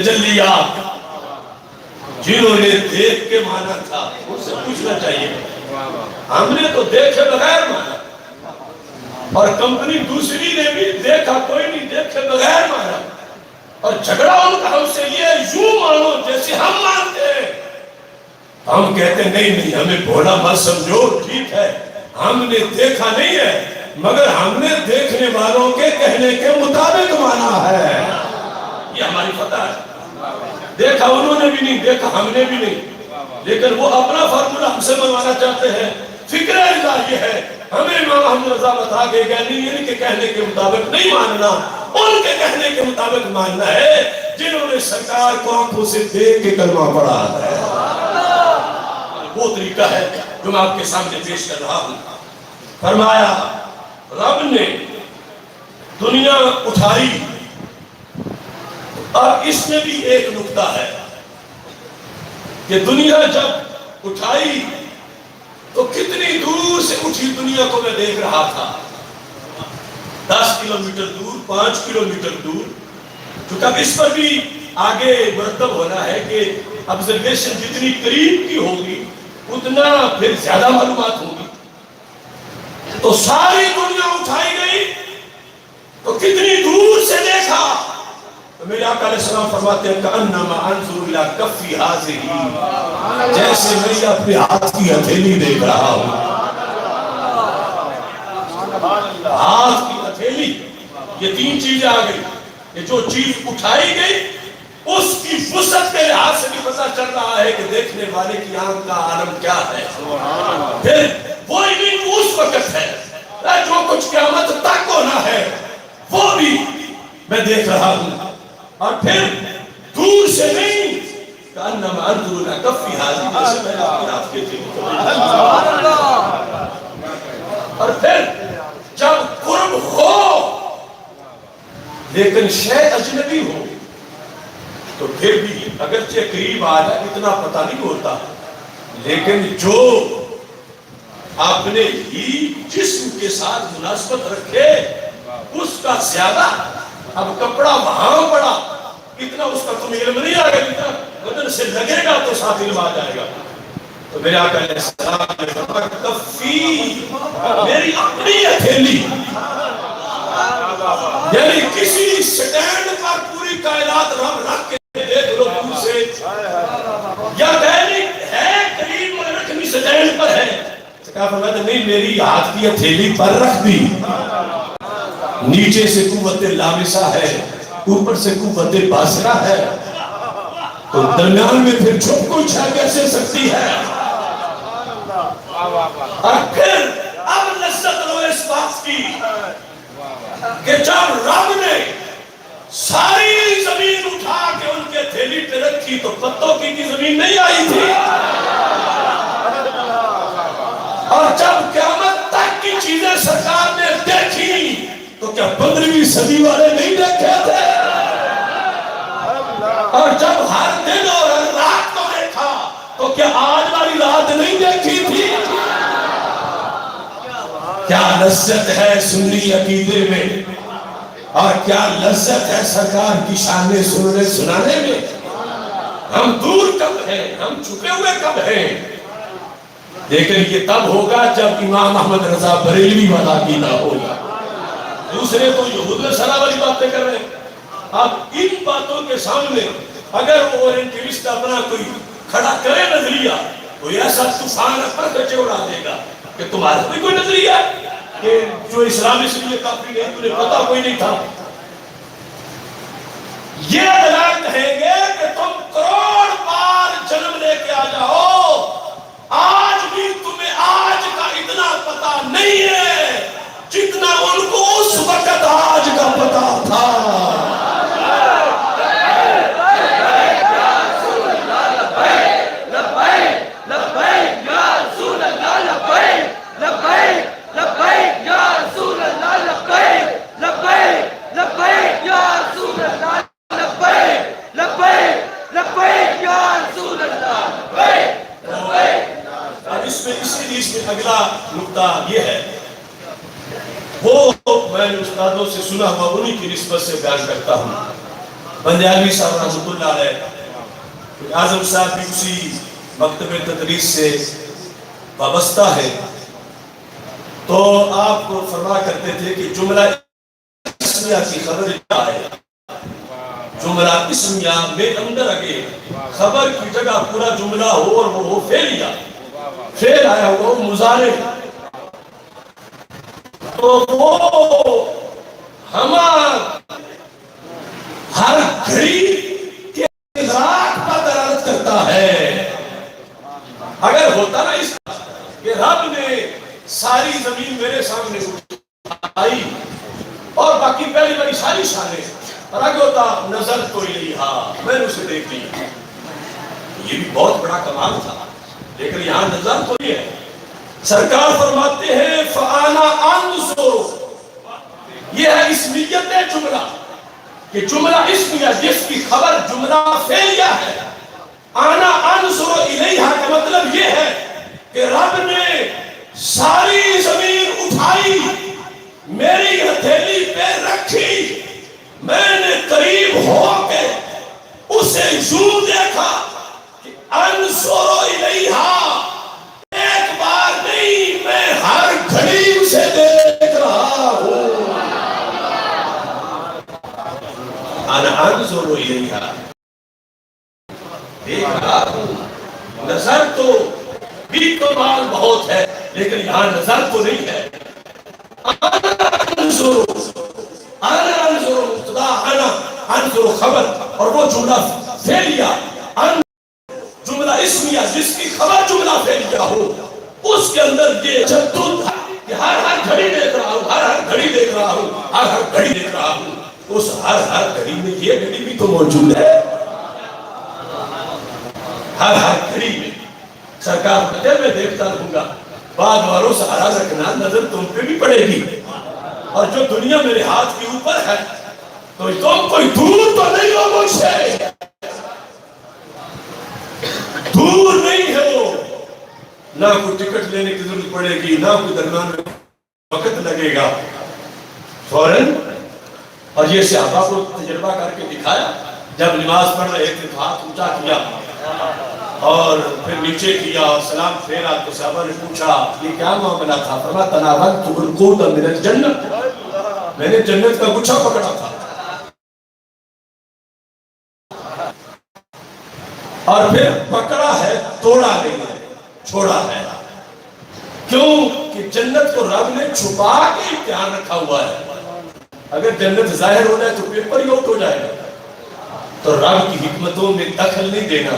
تجلیات جنہوں نے دیکھ کے مانا تھا ان سے پوچھنا چاہیے. ہم نے تو دیکھے بغیر مانا اور کمپنی دوسری نے بھی دیکھا کوئی نہیں دیکھے بغیر مانا اور جھگڑا ان کا ہم سے یہ یوں مانو جیسے ہم مانتے ہیں. ہم کہتے نہیں ہمیں بھولا مت سمجھو ٹھیک ہے ہم نے دیکھا نہیں ہے مگر ہم نے دیکھنے والوں کے کہنے کے مطابق مانا ہے. یہ ہماری فتح ہے. دیکھا انہوں نے بھی نہیں دیکھا ہم نے بھی نہیں لیکن وہ اپنا فارمولہ ہم سے منوانا چاہتے ہیں. فکر رضا یہ ہے ہمیں امام احمد رضا بتا کے گئے نہیں ان کے کہنے کے مطابق نہیں ماننا ان کے کہنے کے مطابق ماننا ہے جنہوں نے سرکار کو آنکھوں سے دیکھ کے کلمہ پڑھا ہے. وہ طریقہ ہے جو میں آپ کے سامنے پیش کر رہا ہوں. فرمایا رب نے دنیا اٹھائی اور اس میں بھی ایک نقطہ ہے کہ دنیا جب اٹھائی تو کتنی دور سے اٹھی دنیا کو میں دیکھ رہا تھا. 10 کلومیٹر دور 5 کلومیٹر دور چونکہ اب اس پر بھی آگے مرتب ہونا ہے کہ آبزرویشن جتنی قریب کی ہوگی اتنا پھر زیادہ معلومات ہوگی. تو ساری دنیا اٹھائی گئی تو کتنی دور سے دیکھا تو میرے آقا علیہ السلام فرماتے ہیں کأنما انظر الی کفی ھذہ جیسے میں اپنے ہاتھ کی ہتھیلی دیکھ رہا ہوں. ہاتھ کی ہتھیلی یہ 3 چیزیں آ گئی. یہ جو چیز اٹھائی گئی اس کی وسعت کے لحاظ سے بھی پتہ چل رہا ہے کہ دیکھنے والے کی آنکھ کا عالم کیا ہے. پھر وہ علم اس وقت ہے جو کچھ قیامت تک ہونا ہے وہ بھی میں دیکھ رہا ہوں. اور پھر دور سے نہیں کأنما انظر الی کفی ھذہ جیسے میں نے اپنے ہاتھ کے اور پھر جب قرب ہو لیکن شے اجنبی ہو تو پھر بھی اگرچہ قریب آ جائے اتنا پتہ نہیں ہوتا لیکن جو اپنے ہی جسم کے ساتھ مناسبت رکھے اس کا زیادہ. اب کپڑا وہاں پڑا اتنا اس کا تمہیں علم نہیں آئے گا اتنا بدن سے لگے گا تو ساتھ علم آ جائے گا. تو میرے آقا علیہ السلام نے فرمایا کفی میری اپنی ہتھیلی یعنی کسی سٹینڈ پر پوری کائنات رب رکھ کے دیکھ لو دور سے یا ڈائریکٹ ہے قریب میں رکھنی سٹینڈ پر ہے. کہا فرمایا نہیں میری ہاتھ کی ہتھیلی پر رکھ دی. نیچے سے قوت لامسہ ہے اوپر سے قوت باصرہ ہے تو درمیان میں پھر چھپ کچھ ہے کیسے سکتی ہے. اور پھر اب لذت لو اس بات کی کہ جب رب نے ساری زمین اٹھا کے ان کے تھیلی پہ رکھی تو پتوں کی زمین نہیں آئی تھی اور جب قیامت تک کی چیزیں سرکار نے دیکھی تو کیا 15ویں صدی والے نہیں دیکھے تھے. اور جب ہر دن اور ہر رات کو دیکھا تو کیا آج والی رات نہیں دیکھی تھی. کیا لذت ہے سنی عقیدے میں اور کیا لذت ہے سرکار کی شانیں سننے سنانے میں. ہم دور کب ہیں ہم چھپے ہوئے کب ہیں لیکن یہ تب ہوگا جب امام احمد رضا بریلوی والا عقیدہ ہوگا. دوسرے تو یہود نصارہ والی باتیں کر رہے ہیں. اب ان باتوں کے سامنے اگر وہ اورینٹلسٹ اپنا کوئی کھڑا کرے نظریہ کوئی ایسا طوفان پر بچے اڑا دے گا کہ تمہارا بھی کوئی نظریہ ہے کہ جو اسلام اس لیے کافی نہیں تمہیں پتا کوئی نہیں تھا. یہ دلائل کہیں گے کہ تم کروڑ بار جنم لے کے آ جاؤ آج بھی تمہیں آج کا اتنا پتا نہیں ہے جتنا ان کو اس وقت آج کا پتا تھا. اگلا نقطہ یہ ہے وہ میں نے استادوں سے سنا ہوا انہی کی نسبت سے بیان کرتا ہوں بندیالوی صاحب رحمۃ اللہ علیہ، اعظم صاحب بھی اسی مکتب تدریس سے وابستہ ہے، تو آپ کو فرما کرتے تھے کہ جملہ اسمیہ کی خبر کیا ہے؟ جملہ اسمیہ میں اندر اگے خبر کی جگہ پورا جملہ ہو اور وہ ہو فعلیہ، فعل آیا ہوا ہو مضارع، تو وہ ہر گھڑی کے ادراک پر دلالت کرتا ہے۔ اگر ہوتا نا اس کہ رب نے ساری زمین میرے سامنے اٹھائی اور باقی پہلی بڑی ساری شانیں، اور اگر ہوتا نظر تو الیہا، میں نے اسے دیکھ لیا، یہ بھی بہت بڑا کمال تھا، لیکن یہاں نظر تو نہیں ہے۔ سرکار فرماتے ہیں فَأَنَا أَنظُرُ، یہ ہے اسمیت جملہ، کہ جملہ اسمیہ جس کی خبر جملہ فعلیہ ہے۔ آنا انظر الیہا کا مطلب یہ ہے کہ رب نے ساری زمین اٹھائی، میری ہتھیلی پہ رکھی، میں نے قریب ہو کے اسے یوں دیکھا کہ انظر الیہا، ایک بار نہیں، میں ہر گھڑی اسے دیکھ رہا ہوں۔ انا انظر الیہا، دیکھ رہا ہوں۔ نظر تو بھی کمال بہت ہے، لیکن یہاں نظر تو نہیں ہے۔ انا انظر مبتدا، انا انظر خبر، اور وہ جملہ فعلیہ، جملہ اسمیہ جس کی خبر جملہ فعلیہ ہو، اس کے اندر یہ تشدد کہ ہر گھڑی دیکھ رہا ہوں، ہر گھڑی دیکھ رہا ہوں، ہر گھڑی دیکھ رہا ہوں۔ اس ہر گھڑی میں یہ گھڑی بھی تو موجود ہے، ہر گھڑی میں۔ سرکار کہتے میں دیکھتا رہوں گا، بعد والوں سہارا رکھنا، نظر تم پہ بھی پڑے گی، اور جو دنیا میرے ہاتھ کے اوپر ہے تو تم کوئی دور تو نہیں ہو مجھ سے، دور نہیں ہو، نہ کوئی ٹکٹ لینے کی ضرورت پڑے گی، نہ کوئی درمیان میں وقت لگے گا، فوراً۔ اور یہ صحابہ کو تجربہ کر کے دکھایا، جب نماز پڑھ رہے تھے تو ہاتھ اونچا کیا اور پھر نیچے کیا اور سلام پھیرا، تو صحابہ نے پوچھا یہ کیا معاملہ تھا؟ فرمایا تناولت القوت من الجنت، میں نے جنت کا گچھا پکڑا تھا، اور پھر پکڑا ہے، توڑا نہیں ہے، چھوڑا ہے۔ کیوں کہ جنت کو رب نے چھپا کے امتحان رکھا ہوا ہے، اگر جنت ظاہر ہو جائے تو پیپر ہی آؤٹ ہو جائے گا، تو رب کی حکمتوں میں دخل نہیں دینا،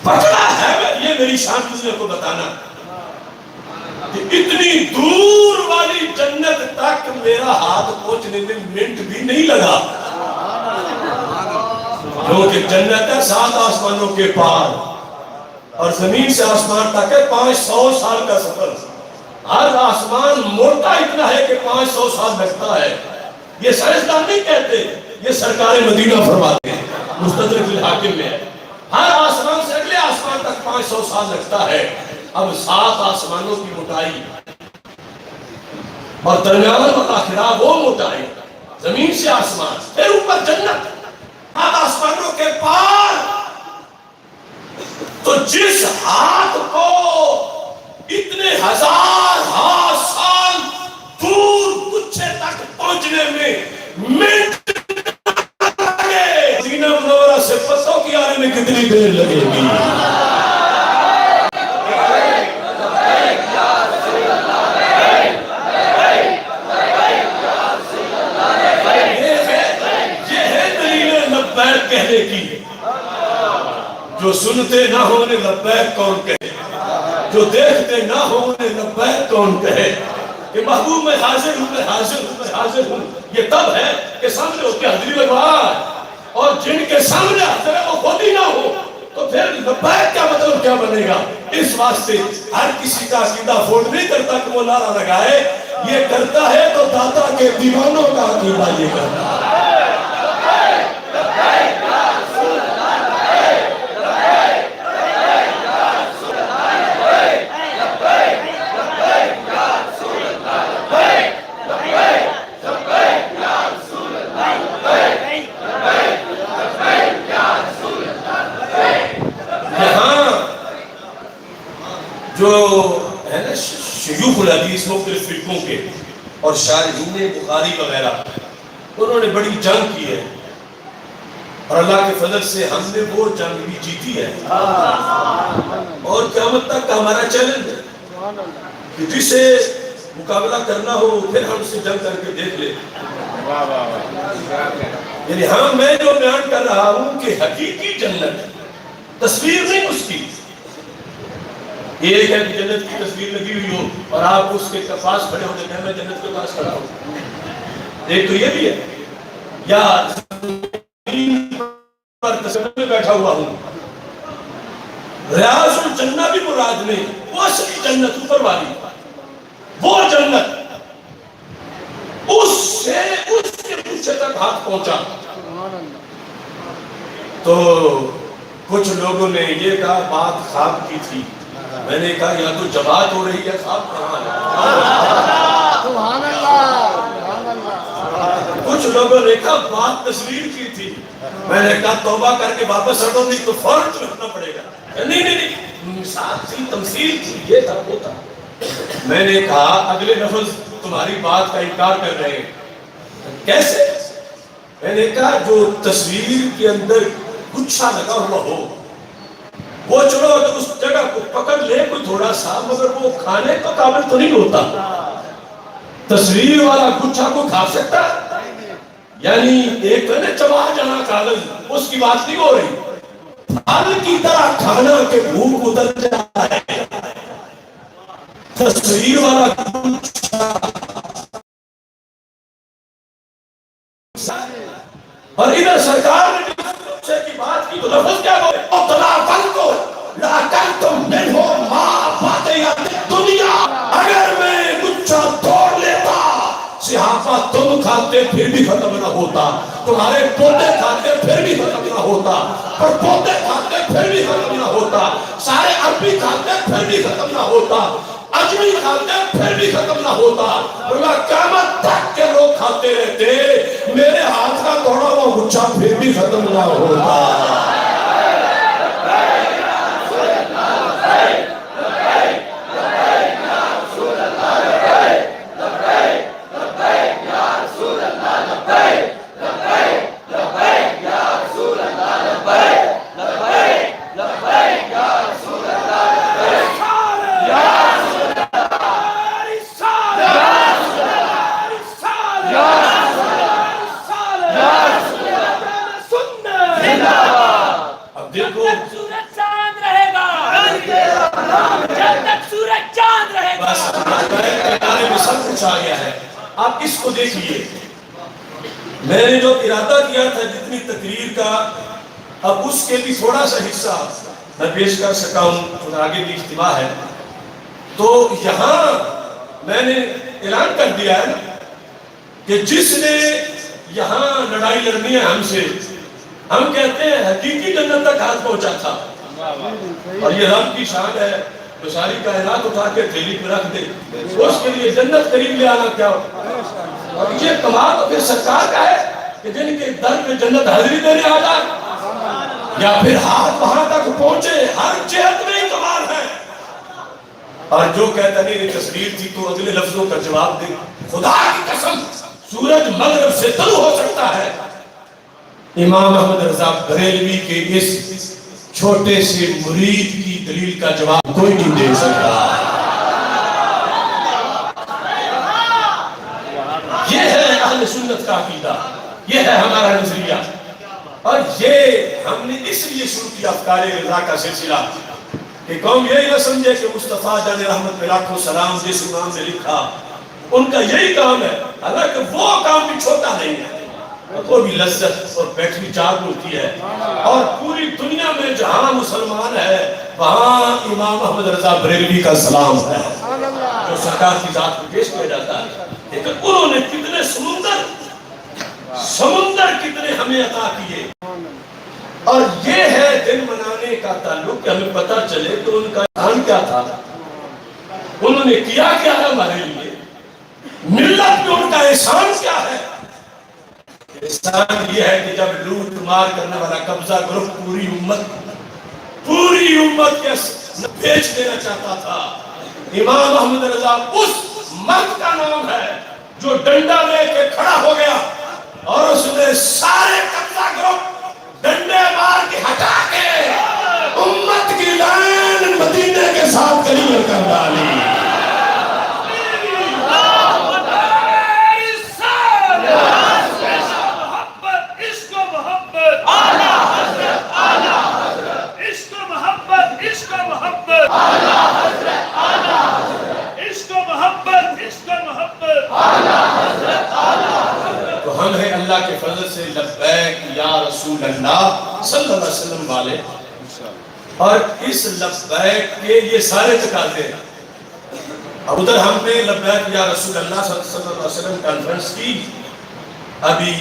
پکڑا ہے۔ یہ میری شان تجھے کو بتانا کہ اتنی دور والی جنت تک میرا ہاتھ پہنچنے میں منٹ بھی نہیں لگا، کیونکہ جنت ہے 7 آسمانوں کے پار، اور زمین سے آسمان تک ہے 500 سال کا سفر، ہر آسمان موٹا اتنا ہے کہ 500 سال لگتا ہے۔ یہ سائنسدان نہیں کہتے، یہ سرکار مدینہ فرماتے ہیں، مستدرک الحاکم میں ہے، ہر آسمان سے اگلے آسمان تک 500 سال لگتا ہے۔ اب 7 آسمانوں کی موٹائی اور درمیان والا خلا وہ موٹائی، زمین سے آسمان، پھر اوپر جنت، 7 آسمانوں کے پار، تو جس ہاتھ کو اتنے ہزار سال دور گچھے تک پہنچنے میں منٹ لگے، مدینہ منورہ سے پتوں کی آنے میں کتنی دیر لگے گی؟ یہ ہے دلیل لبیک کہنے کی، جو سنتے نہ ہونے لبیک کون کہے، جو دیکھتے نہ ہونے لبیک کون کہے، کہ محبوب میں حاضر ہوں، میں حاضر ہوں، میں حاضر ہوں، یہ تب ہے کہ سامنے اس کے حاضری لگوائے، اور جن کے سامنے حاضر ہے وہ خود ہی نہ ہو تو پھر لبیک کا مطلب کیا بنے گا؟ اس واسطے ہر کسی کا عقیدہ فوٹ نہیں کرتا کہ وہ نعرہ لگائے، یہ کرتا ہے تو داتا کے دیوانوں کا عقیدہ یہ کرتا ہے۔ اور شارحین بخاری وغیرہ، انہوں نے بڑی جنگ کی ہے، اور اللہ کے فضل سے ہم نے وہ جنگ بھی جیتی ہے، اور قیامت تک کا ہمارا چیلنج ہے کہ جسے مقابلہ کرنا ہو پھر ہم سے جنگ کر کے دیکھ لیں۔ یعنی ہاں میں جو بیان کر رہا ہوں کہ حقیقی جنت تصویر نہیں اس کی، یہ ایک ہے کہ جنت کی تصویر لگی ہوئی ہو اور آپ اس کے پاس کھڑے ہو جائیں، میں جنت کے پاس کھڑا ہوں، ایک تو یہ بھی ہے، یا پر تصویر میں بیٹھا ہوا ہوں۔ ریاض الجنہ بھی مراد نہیں، وہ اصلی جنت اوپر والی، وہ جنت اس کے پیچھے تک ہاتھ پہنچا۔ تو کچھ لوگوں نے یہ کہا بات خواب کی تھی، میں نے کہا یا تو جماعت ہو رہی ہے، خواب کہاں ہے؟ سبحان اللہ، سبحان اللہ۔ کچھ لوگوں نے کہا بات تصویر کی تھی، میں نے کہا توبہ کر کے واپس ہٹو، نہیں تو فوراً چلنا پڑے گا۔ نہیں نہیں نہیں، مثال تھی، تمثیل تھی، یہ تھا وہ تھا۔ میں نے کہا اگلے لفظ تمہاری بات کا انکار کر رہے ہیں، کیسے؟ میں نے کہا جو تصویر کے اندر گچھا لگا ہوا ہو، وہ چلو اگر اس جگہ کو پکڑ لے کوئی تھوڑا سا، مگر وہ کھانے کا قابل تو نہیں ہوتا۔ تصویر والا گچھا کو کھا سکتا ہے؟ یعنی ایک نے چبا جانا کاغذ، اس کی بات نہیں ہو رہی، پھل کی طرح کھانا کے بھوک اتر جائے۔ تصویر والا گچھا اور ادھر سرکار نے گچھے کی بات کی تو لفظ کیا بولے؟ اطلاع فن کو لاکلتم منہو ما باتیات دنیا، اگر میں گچھا توڑ لیتا صحافہ تم کھاتے پھر بھی ختم نہ ہوتا، تمہارے پوتے کھاتے پھر بھی ختم نہ ہوتا، پر پوتے کھاتے پھر بھی ختم نہ ہوتا، سارے عربی کھاتے پھر بھی ختم نہ ہوتا، اجمی کھاتے پھر بھی ختم نہ ہوتا، اللہ قیامت تک کے لوگ کھاتے رہتے، میرے ہاتھ کا توڑا ہوا گچھا پھر بھی ختم نہ ہوتا۔ آپ اس کو دیکھئے، میں نے جو ارادہ کیا تھا جتنی تقریر کا، اب اس کے بھی تھوڑا سا حصہ میں پیش کر سکا ہوں، خود آگے بھی اجتماع ہے۔ تو یہاں میں نے اعلان کر دیا ہے کہ جس نے یہاں لڑائی لڑنی ہے ہم سے، ہم کہتے ہیں حقیقی جنت تک ہاتھ پہنچا تھا، اور یہ رب کی شان ہے، تو ساری کائنات اٹھا کے تھیلی پہ رکھ دے، اس کے لیے جنت قریب لے آنا کیا ہو؟ اور یہ کمال تو پھر سرکار کا ہے کہ جن کے در پہ جنت حاضری دینے آ جائے، یا پھر ہاتھ وہاں تک پہنچے، ہر جہت میں کمال ہے۔ اور جو کہتا نہیں یہ تصویر تھی تو اگلے لفظوں کا جواب دے، خدا کی قسم سورج مغرب سے طلوع ہو سکتا ہے، امام احمد رضا بریلوی کے اس چھوٹے سے مرید کی دلیل کا جواب کوئی نہیں دے سکتا۔ یہ ہے اہل سنت کا عقیدہ، یہ ہے ہمارا نظریہ، اور یہ ہم نے اس لیے شروع کیا افکار رضا کا سلسلہ کہ قوم یہی نہ سمجھے کہ مصطفیٰ جان رحمت پہ لاکھوں سلام جس امام نے لکھا ان کا یہی کام ہے، حالانکہ وہ کام بھی چھوٹا نہیں ہے، وہ بھی لذت اور بیٹھنی چاک ہوتی ہے، اور پوری دنیا میں جہاں مسلمان ہے وہاں امام احمد رضا بریلوی کا سلام ہے جو سرکار کی ذات کو پیش کیا جاتا ہے۔ لیکن انہوں نے کتنے سمندر کتنے ہمیں عطا کیے، اور یہ ہے دن منانے کا تعلق کہ ہمیں پتہ چلے تو ان کا احسان کیا تھا، انہوں نے کیا کیا ہے ہمارے لیے، ملت میں ان کا احسان کیا ہے۔ احسان یہ ہے کہ جب لوٹ مار کرنے والا قبضہ گروپ پوری امت کے بیچ دینا چاہتا تھا، امام احمد رضا اس مرد کا نام ہے جو ڈنڈا لے کے کھڑا ہو گیا اور اس نے سارے قبضہ گروپ ڈنڈے مار کے ہٹا کے امت کی لائن مدینے کے ساتھ کلیئر کر ڈالی. تو ہم ہیں اللہ کے فضل سے لبیک یا رسول اللہ صلی اللہ علیہ وسلم والے، اور اس لبیک کے یہ سارے تقاضے ہیں. اب ادھر ہم نے لبیک یا رسول اللہ صلی اللہ علیہ وسلم کانفرنس کی، ابھی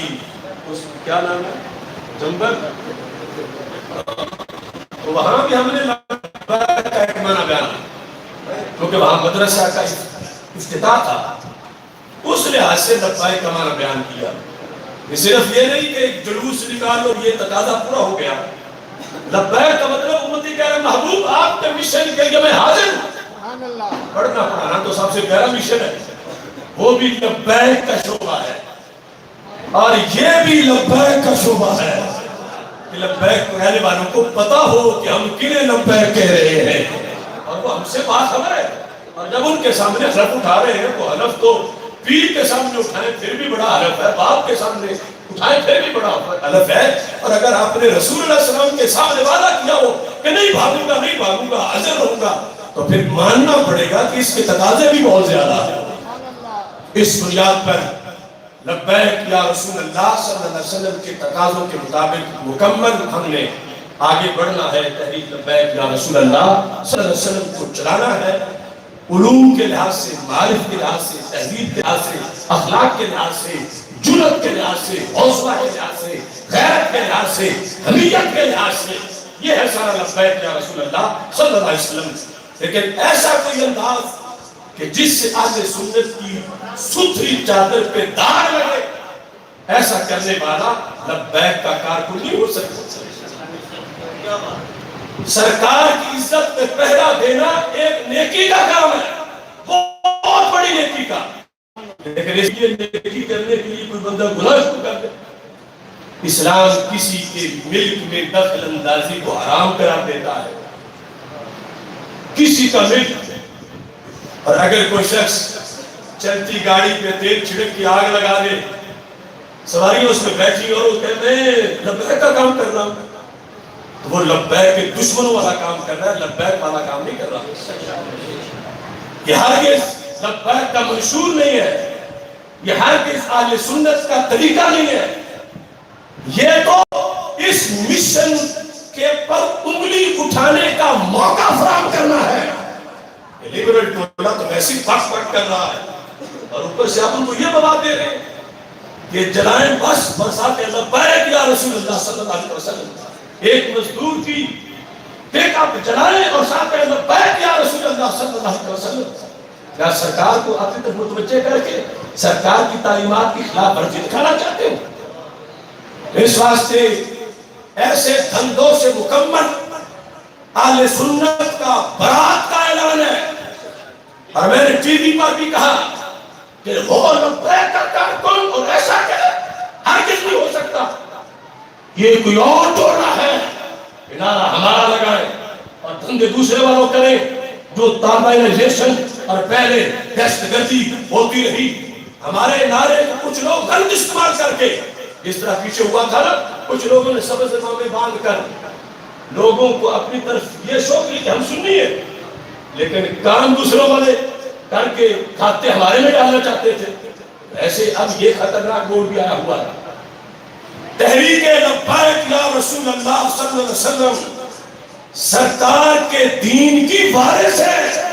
اس کیا نام ہے جنبر، تو وہاں بھی ہم نے لبیک کا ایک معنی بیان کیونکہ وہاں مدرسہ کا افتتاح تھا، اس لحاظ سے لبیک کا معنی بیان کیا. یہ صرف یہ نہیں کہ ایک جلوس نکال اور یہ تقاضا پورا ہو گیا. لبیک کا مطلب امتی کہہ رہے محبوب آپ کے مشن کے لیے میں حاضر ہوں. پڑھنا پڑھانا تو سب سے پہلا مشن ہے، وہ بھی لبیک کا شعبہ ہے، اور یہ بھی لبیک کا شعبہ ہے کہ لبیک کہنے والوں کو پتا ہو کہ ہم کنہیں لبیک کہہ رہے ہیں، اور وہ ہم سے باخبر ہے. اور جب ان کے سامنے حلف اٹھا رہے ہیں تو حلف تو پیر کے سامنے اٹھائیں پھر بھی بڑا حلف ہے، باپ کے سامنے اٹھائیں پھر بھی بڑا حلف ہے. اور اگر آپ نے رسول اللہ صلی اللہ علیہ وسلم کے سامنے وعدہ کیا ہو کہ نہیں بھاگوں گا حاضر رہوں گا، تو پھر ماننا پڑے گا کہ اس کے تقاضے بھی بہت زیادہ ہیں. اس بنیاد پر لبیک یا رسول اللہ صلی اللہ علیہ وسلم کے تقاضوں کے مطابق مکمل ہم نے آگے بڑھنا ہے. تحریک لبیک یا رسول اللہ صلی اللہ علیہ وسلم کو چلانا ہے، علوم کے لحاظ سے، معارف کے لحاظ سے، تہذیب کے لحاظ سے، اخلاق کے لحاظ سے، جرأت کے لحاظ سے، حوصلہ کے لحاظ سے، غیرت کے لحاظ سے، حمیت کے لحاظ سے. یہ ہے سارا لبیک یا رسول اللہ صلی اللہ علیہ وسلم. لیکن ایسا کوئی انداز کہ جس سے اہل سنت کی ستھری چادر پہ داغ لگے، ایسا کرنے والا لبیک کا کارکن نہیں ہو سکتا. سرکار کی عزت میں پہرا دینا ایک نیکی کا کام ہے، بہت بڑی نیکی کا. لیکن اس لیے نیکی کرنے کے لیے کوئی بندہ گناہ شروع کر دے. اسلام کسی کے ملک میں دخل اندازی کو حرام قرار دیتا ہے، کسی کا ملک. اور اگر کوئی شخص چلتی گاڑی پہ تیل چھڑک کے آگ لگا دے، سواری اس میں بیٹھی اور وہ کہتے ہیں لبیک کا کام کر رہا ہوں، تو وہ لبیک کے دشمنوں والا کام کر رہا ہے، لبیک والا کام نہیں کر رہا. یہ ہرگز لبیک کا منشور نہیں ہے، یہ ہرگز اہل سنت کا طریقہ نہیں ہے. یہ تو اس مشن کے پر انگلی اٹھانے کا موقع فراہم کرنا ہے. لیبرل ٹولہ تو ویسی پک پک کر رہا ہے، اور اوپر سے آپ ان کو یہ بتا دے رہے ہیں کہ جلائیں بس برساتے لبیک یا رسول اللہ صلی اللہ علیہ وسلم. ایک مزدور کی پیک اپ جلائیں اور ساتھ میں لبیک یا رسول اللہ صلی اللہ علیہ وسلم. کیا سرکار کو اپنی طرف متوجہ کر کے سرکار کی تعلیمات کی خلاف ورزی دکھانا چاہتے ہو؟ اس واسطے ایسے دھندوں سے مکمل اہل سنت کا برات کا اعلان ہے. اور میں نے ٹی وی پر بھی کہا کہ وہ لبیک کا کارکن اور ایسا کرے، ہرگز نہیں ہو سکتا. یہ کوئی اور ٹولہ ہے، نعرہ ہمارا لگائے اور دھندے دوسرے والوں کریں جو تابعیزیشن اور پہلے دہشت گردی ہوتی رہی. ہمارے نعرے کو کچھ لوگ غلط استعمال کر کے، جس طرح پیچھے ہوا تھا نا، کچھ لوگوں نے سبز امامے باندھ کر لوگوں کو اپنی طرف یہ شوق لی کہ ہم سنی ہے، لیکن کام دوسروں والے کر کے کھاتے ہمارے میں ڈالنا چاہتے تھے. ایسے اب یہ خطرناک موڑ بھی آیا ہوا ہے. تحریک لبیک یا رسول اللہ صلی اللہ علیہ وسلم سرکار کے دین کی وارث ہے،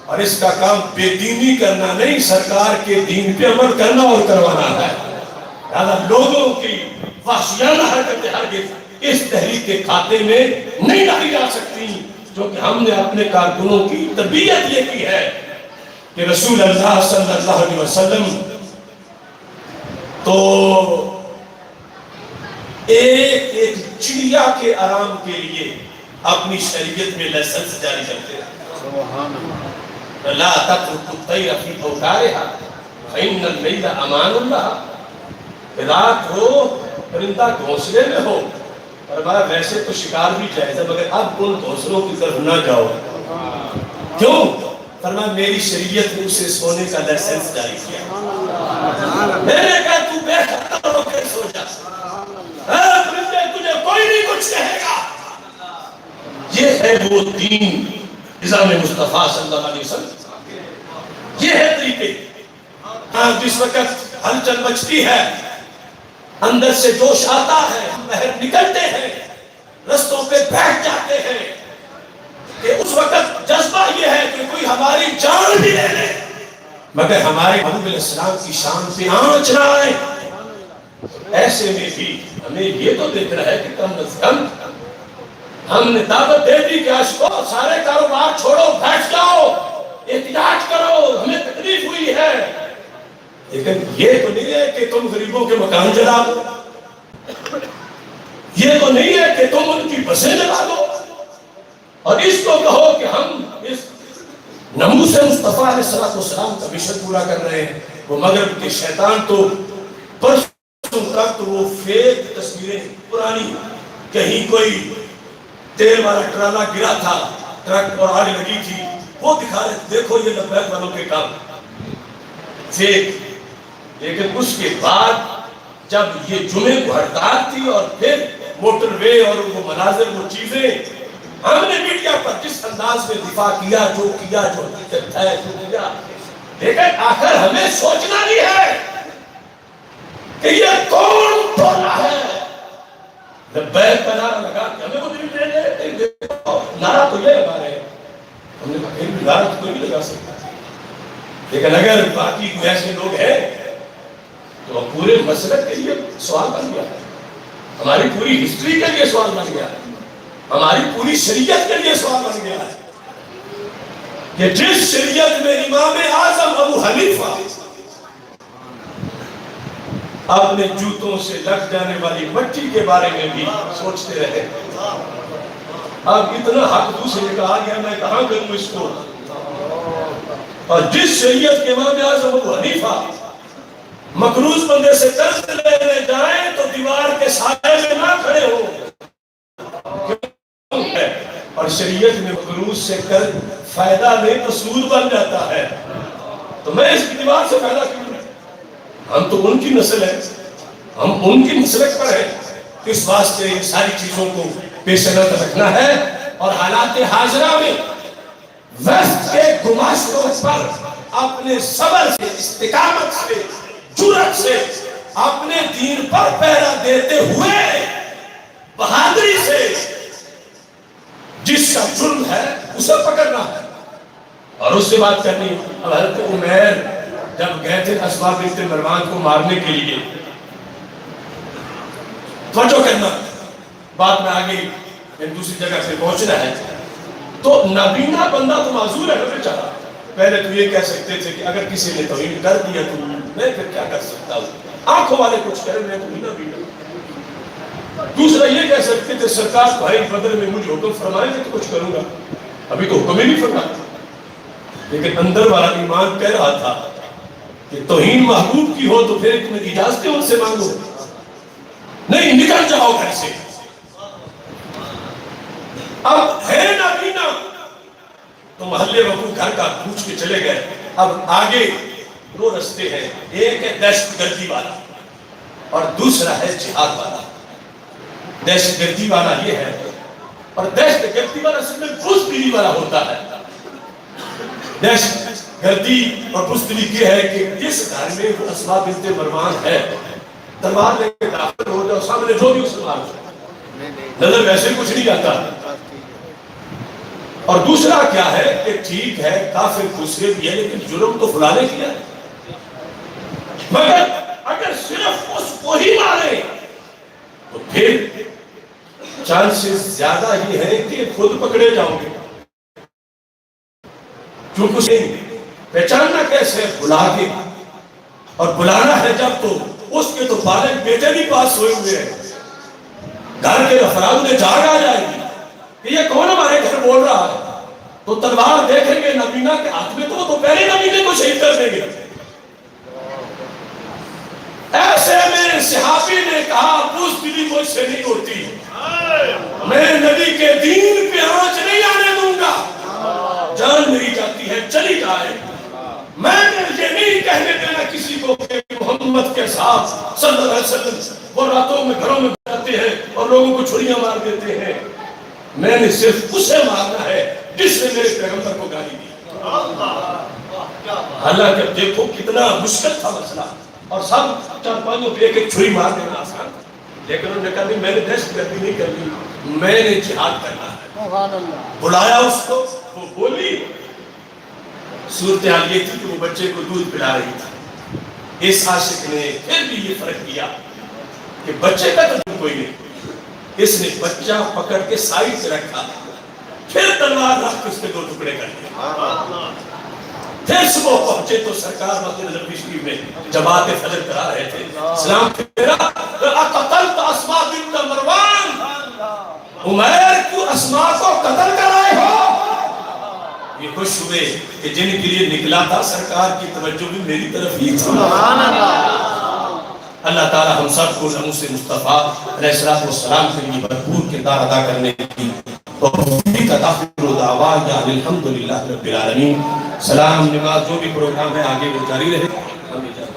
اور اس کا کام بے دینی کرنا نہیں، سرکار کے دین پہ عمل کرنا اور کروانا ہے. لہذا لوگوں کی وحشیانہ حرکتیں ہرگز اس تحریک کے کھاتے میں نہیں ڈالی جا سکتی، کیونکہ ہم نے اپنے کارکنوں کی تربیت یہ کی ہے کہ رسول اللہ صلی اللہ علیہ وسلم تو ایک ایک چڑیا کے آرام کے لیے اپنی شریعت میں لائسنس جاری کرتے ہیں. لا تترك الطير في اوكارها فإن الليل امان اللہ، رات ہو پرندہ گھونسلے میں ہو، فرمایا ویسے تو شکار بھی جائز ہے مگر اب ان گھونسلوں کی طرف نہ جاؤ۔ کیوں؟ فرمایا میری شریعت نے اسے سونے کا لائسنس جاری کیا۔ میں نے کہا تو بہتر ہو کے سو جا، پرندے تجھے کوئی نہیں کچھ کہے گا۔ یہ ہے وہ دین نظام مصطفیٰ صلی اللہ علیہ وسلم، یہ ہے طریقے۔ ہاں جس وقت ہلچل مچتی ہے، اندر سے جوش آتا ہے، ہم باہر نکلتے ہیں، رستوں پہ بیٹھ جاتے ہیں، کہ اس وقت جذبہ یہ ہے کہ کوئی ہماری جان بھی لے لے مگر ہمارے محبوب علیہ السلام کی شان پہ آنچ نہ آئے۔ ایسے میں بھی ہمیں یہ تو دیکھنا ہے کہ کم از کم ہم نے دعوت دے دی کہ عاشقو سارے کاروبار چھوڑو، بیٹھ جاؤ، احتجاج کرو، ہمیں تکلیف ہوئی ہے، لیکن یہ تو نہیں ہے کہ تم غریبوں کے مکان جلا دو، یہ تو نہیں ہے کہ تم ان کی بسیں جلا دو، اور اس کو کہو کہ ہم اس ناموس مصطفیٰ علیہ السلام کا مشن پورا کر رہے ہیں۔ وہ مغرب کے شیطان تو پرسوں تک تو وہ فیک تصویریں پرانی، کہیں کوئی تیل والا ٹرالا گرا تھا، ٹرک اور آگ لگی تھی، وہ دکھا رہے دیکھو یہ لبیک والوں کے کام فیک۔ لیکن اس کے بعد جب یہ جمعے کو ہڑتال تھی اور پھر موٹر وے اور وہ مناظر وہ چیزیں، ہم نے میڈیا پر جس انداز میں دفاع کیا جو حقیقت ہے جو کیا، لیکن آخر ہمیں سوچنا نہیں ہے کہ یہ کون بولا ہے۔ لبیک کا نعرہ لگا کہ ہمیں وہ دل لے لے، نعرہ تو یہ لگا رہے ہیں، ہم نے کہا کہ نعرہ تو کوئی نہیں لگا سکتا، لیکن اگر باقی کوئی ایسے لوگ ہیں تو پورے مسلک کے لیے سوال بن گیا، ہماری پوری ہسٹری کے لیے سوال بن گیا، ہماری پوری شریعت کے لیے سوال بن گیا ہے کہ جس شریعت میں امام اعظم ابو حنیفہ اپنے جوتوں سے لگ جانے والی مٹی کے بارے میں بھی سوچتے رہے، اب اتنا حق دوسرے کا آ گیا میں کہاں کروں اس کو، اور جس شریعت کے امام اعظم ابو حنیفہ مقروض بندے سے قرض لینے جائیں تو دیوار کے سائے میں نہ کھڑے ہو، اور شریعت میں مقروض سے قرض فائدہ نہیں تو سود بن جاتا ہے، تو میں اس کی دیوار سے فائدہ کیوں نہیں؟ ہم تو ان کی نسل ہیں، ہم ان کی مسلک پر ہیں، اس واسطے ان ساری چیزوں کو پیش نظر رکھنا ہے، اور حالات حاضرہ میں ویسٹ کے گماشتوں پر اپنے صبر سے، استقامت سے، جرأت سے، اپنے دین پر پہرا دیتے ہوئے بہادری سے جس کا جرم ہے اسے پکڑنا ہے اور اس سے بات کرنی ہے۔ اب حضرت عمیر جب گئے تھے اسماء بنت مروان کو مارنے کے لیے، توجہ کرنا، بات میں آگے دوسری جگہ سے پہنچنا ہے، تو نابینا بندہ تو معذور ہے، ہمیں چاہا پہلے تو یہ کہہ سکتے تھے کہ اگر کسی نے توہین کر دیا تو میں پھر کیا کر سکتا ہوں، آنکھوں والے کچھ کریں میں تو نہیں نابینا۔ دوسرا یہ کہہ سکتے تھے سرکار بھائی بدر میں مجھے حکم فرمائے گے تو کچھ کروں گا، ابھی تو حکم ہی نہیں فرمایا، لیکن اندر والا ایمان کہہ رہا تھا کہ توہین محبوب کی ہو تو پھر تمہیں اجازتیں ان سے مانگو، نہیں نکل جاؤ گھر سے۔ اب ہے نابینا تو محلے وقوع گھر کا پوچھ کے چلے گئے۔ اب آگے دو رستے ہیں، ایک ہے دہشت گردی والا اور دوسرا ہے جہاد والا۔ دہشت گردی والا یہ ہے، اور دہشت گردی والا صرف بزدلی والا ہوتا ہے۔ دہشت گردی اور بزدلی یہ ہے کہ جس گھر میں وہ اسماء بنت مروان ہے، تلوار لے کے داخل ہو جاؤ، سامنے جو بھی اس کو مارو، نظر ویسے کچھ نہیں آتا۔ اور دوسرا کیا ہے کہ ٹھیک ہے کافر دوسرے بھی ہے لیکن جرم تو فلاں نے کیا، مگر اگر صرف اس کو ہی مارے تو پھر چانسز زیادہ ہی ہیں کہ خود پکڑے جاؤ گے، کیونکہ پہچاننا کیسے ہے؟ بلا کے، اور بلانا ہے جب تو اس کے تو بالغ بیٹے بھی پاس ہوئے ہوئے ہیں، گھر کے افراد میں جاگ آ جائے گی کہ یہ کون ہمارے گھر بول رہا ہے، تو تلوار دیکھیں گے نبینا کے ہاتھ میں تو وہ تو پہلے نبینے کو شہید کر دیں گے، صحابی نے کہا بزدلی مجھ سے نہیں ہوتی، میں نبی کے دین پہ آنچ نہیں آنے دوں گا، جان میری جاتی ہے چلی جائے، میں نے یہ نہیں کہنے دینا کسی کو کہ محمد کے ساتھ صلی اللہ علیہ وسلم وہ راتوں میں گھروں میں جاتے ہیں اور لوگوں کو چھریاں مار دیتے ہیں، میں نے صرف اسے مارنا ہے جس نے میرے پیغمبر کو گالی دی۔ حالانکہ دیکھو کتنا مشکل تھا مسئلہ، اور سب چارپائیوں پہ ایک ایک چھری مار دینا آسان تھا، لیکن انہوں نے کہا نہیں، میں نے دہشت گردی نہیں کرنی، میں نے جہاد کرنا ہے۔ سبحان اللہ۔ بلایا اس کو، وہ بولی، صورتحال یہ تھی کہ وہ بچے کو دودھ پلا رہی تھی۔ اس عاشق نے پھر بھی یہ فرق کیا کہ بچے کا تو کوئی نہیں، اس نے بچہ پکڑ کے سائڈ سے رکھا، پھر تلوار رکھ کے اس کے دو ٹکڑے کر دیے۔ پھر صبح پہنچے تو سرکار مسجد نبوی شریف میں جماعت فجر کرا رہے تھے، سلام پھیرا، اقتلت اسماء بنت مروان، عمیر کو اسماء کو قتل کرائے ہو؟ یہ خوش ہوئے کہ جن کے لیے نکلا تھا سرکار کی توجہ بھی میری طرف ہی تھی۔ اللہ تعالی ہم سب کو ناموس مصطفیٰ علیہ السلام کے لیے بھرپور کردار ادا کرنے کی توفیق عطا فرمائے۔ دعوانا الحمدللہ رب العالمین۔ سلام، نماز، جو بھی پروگرام ہے آگے وہ جاری رہے۔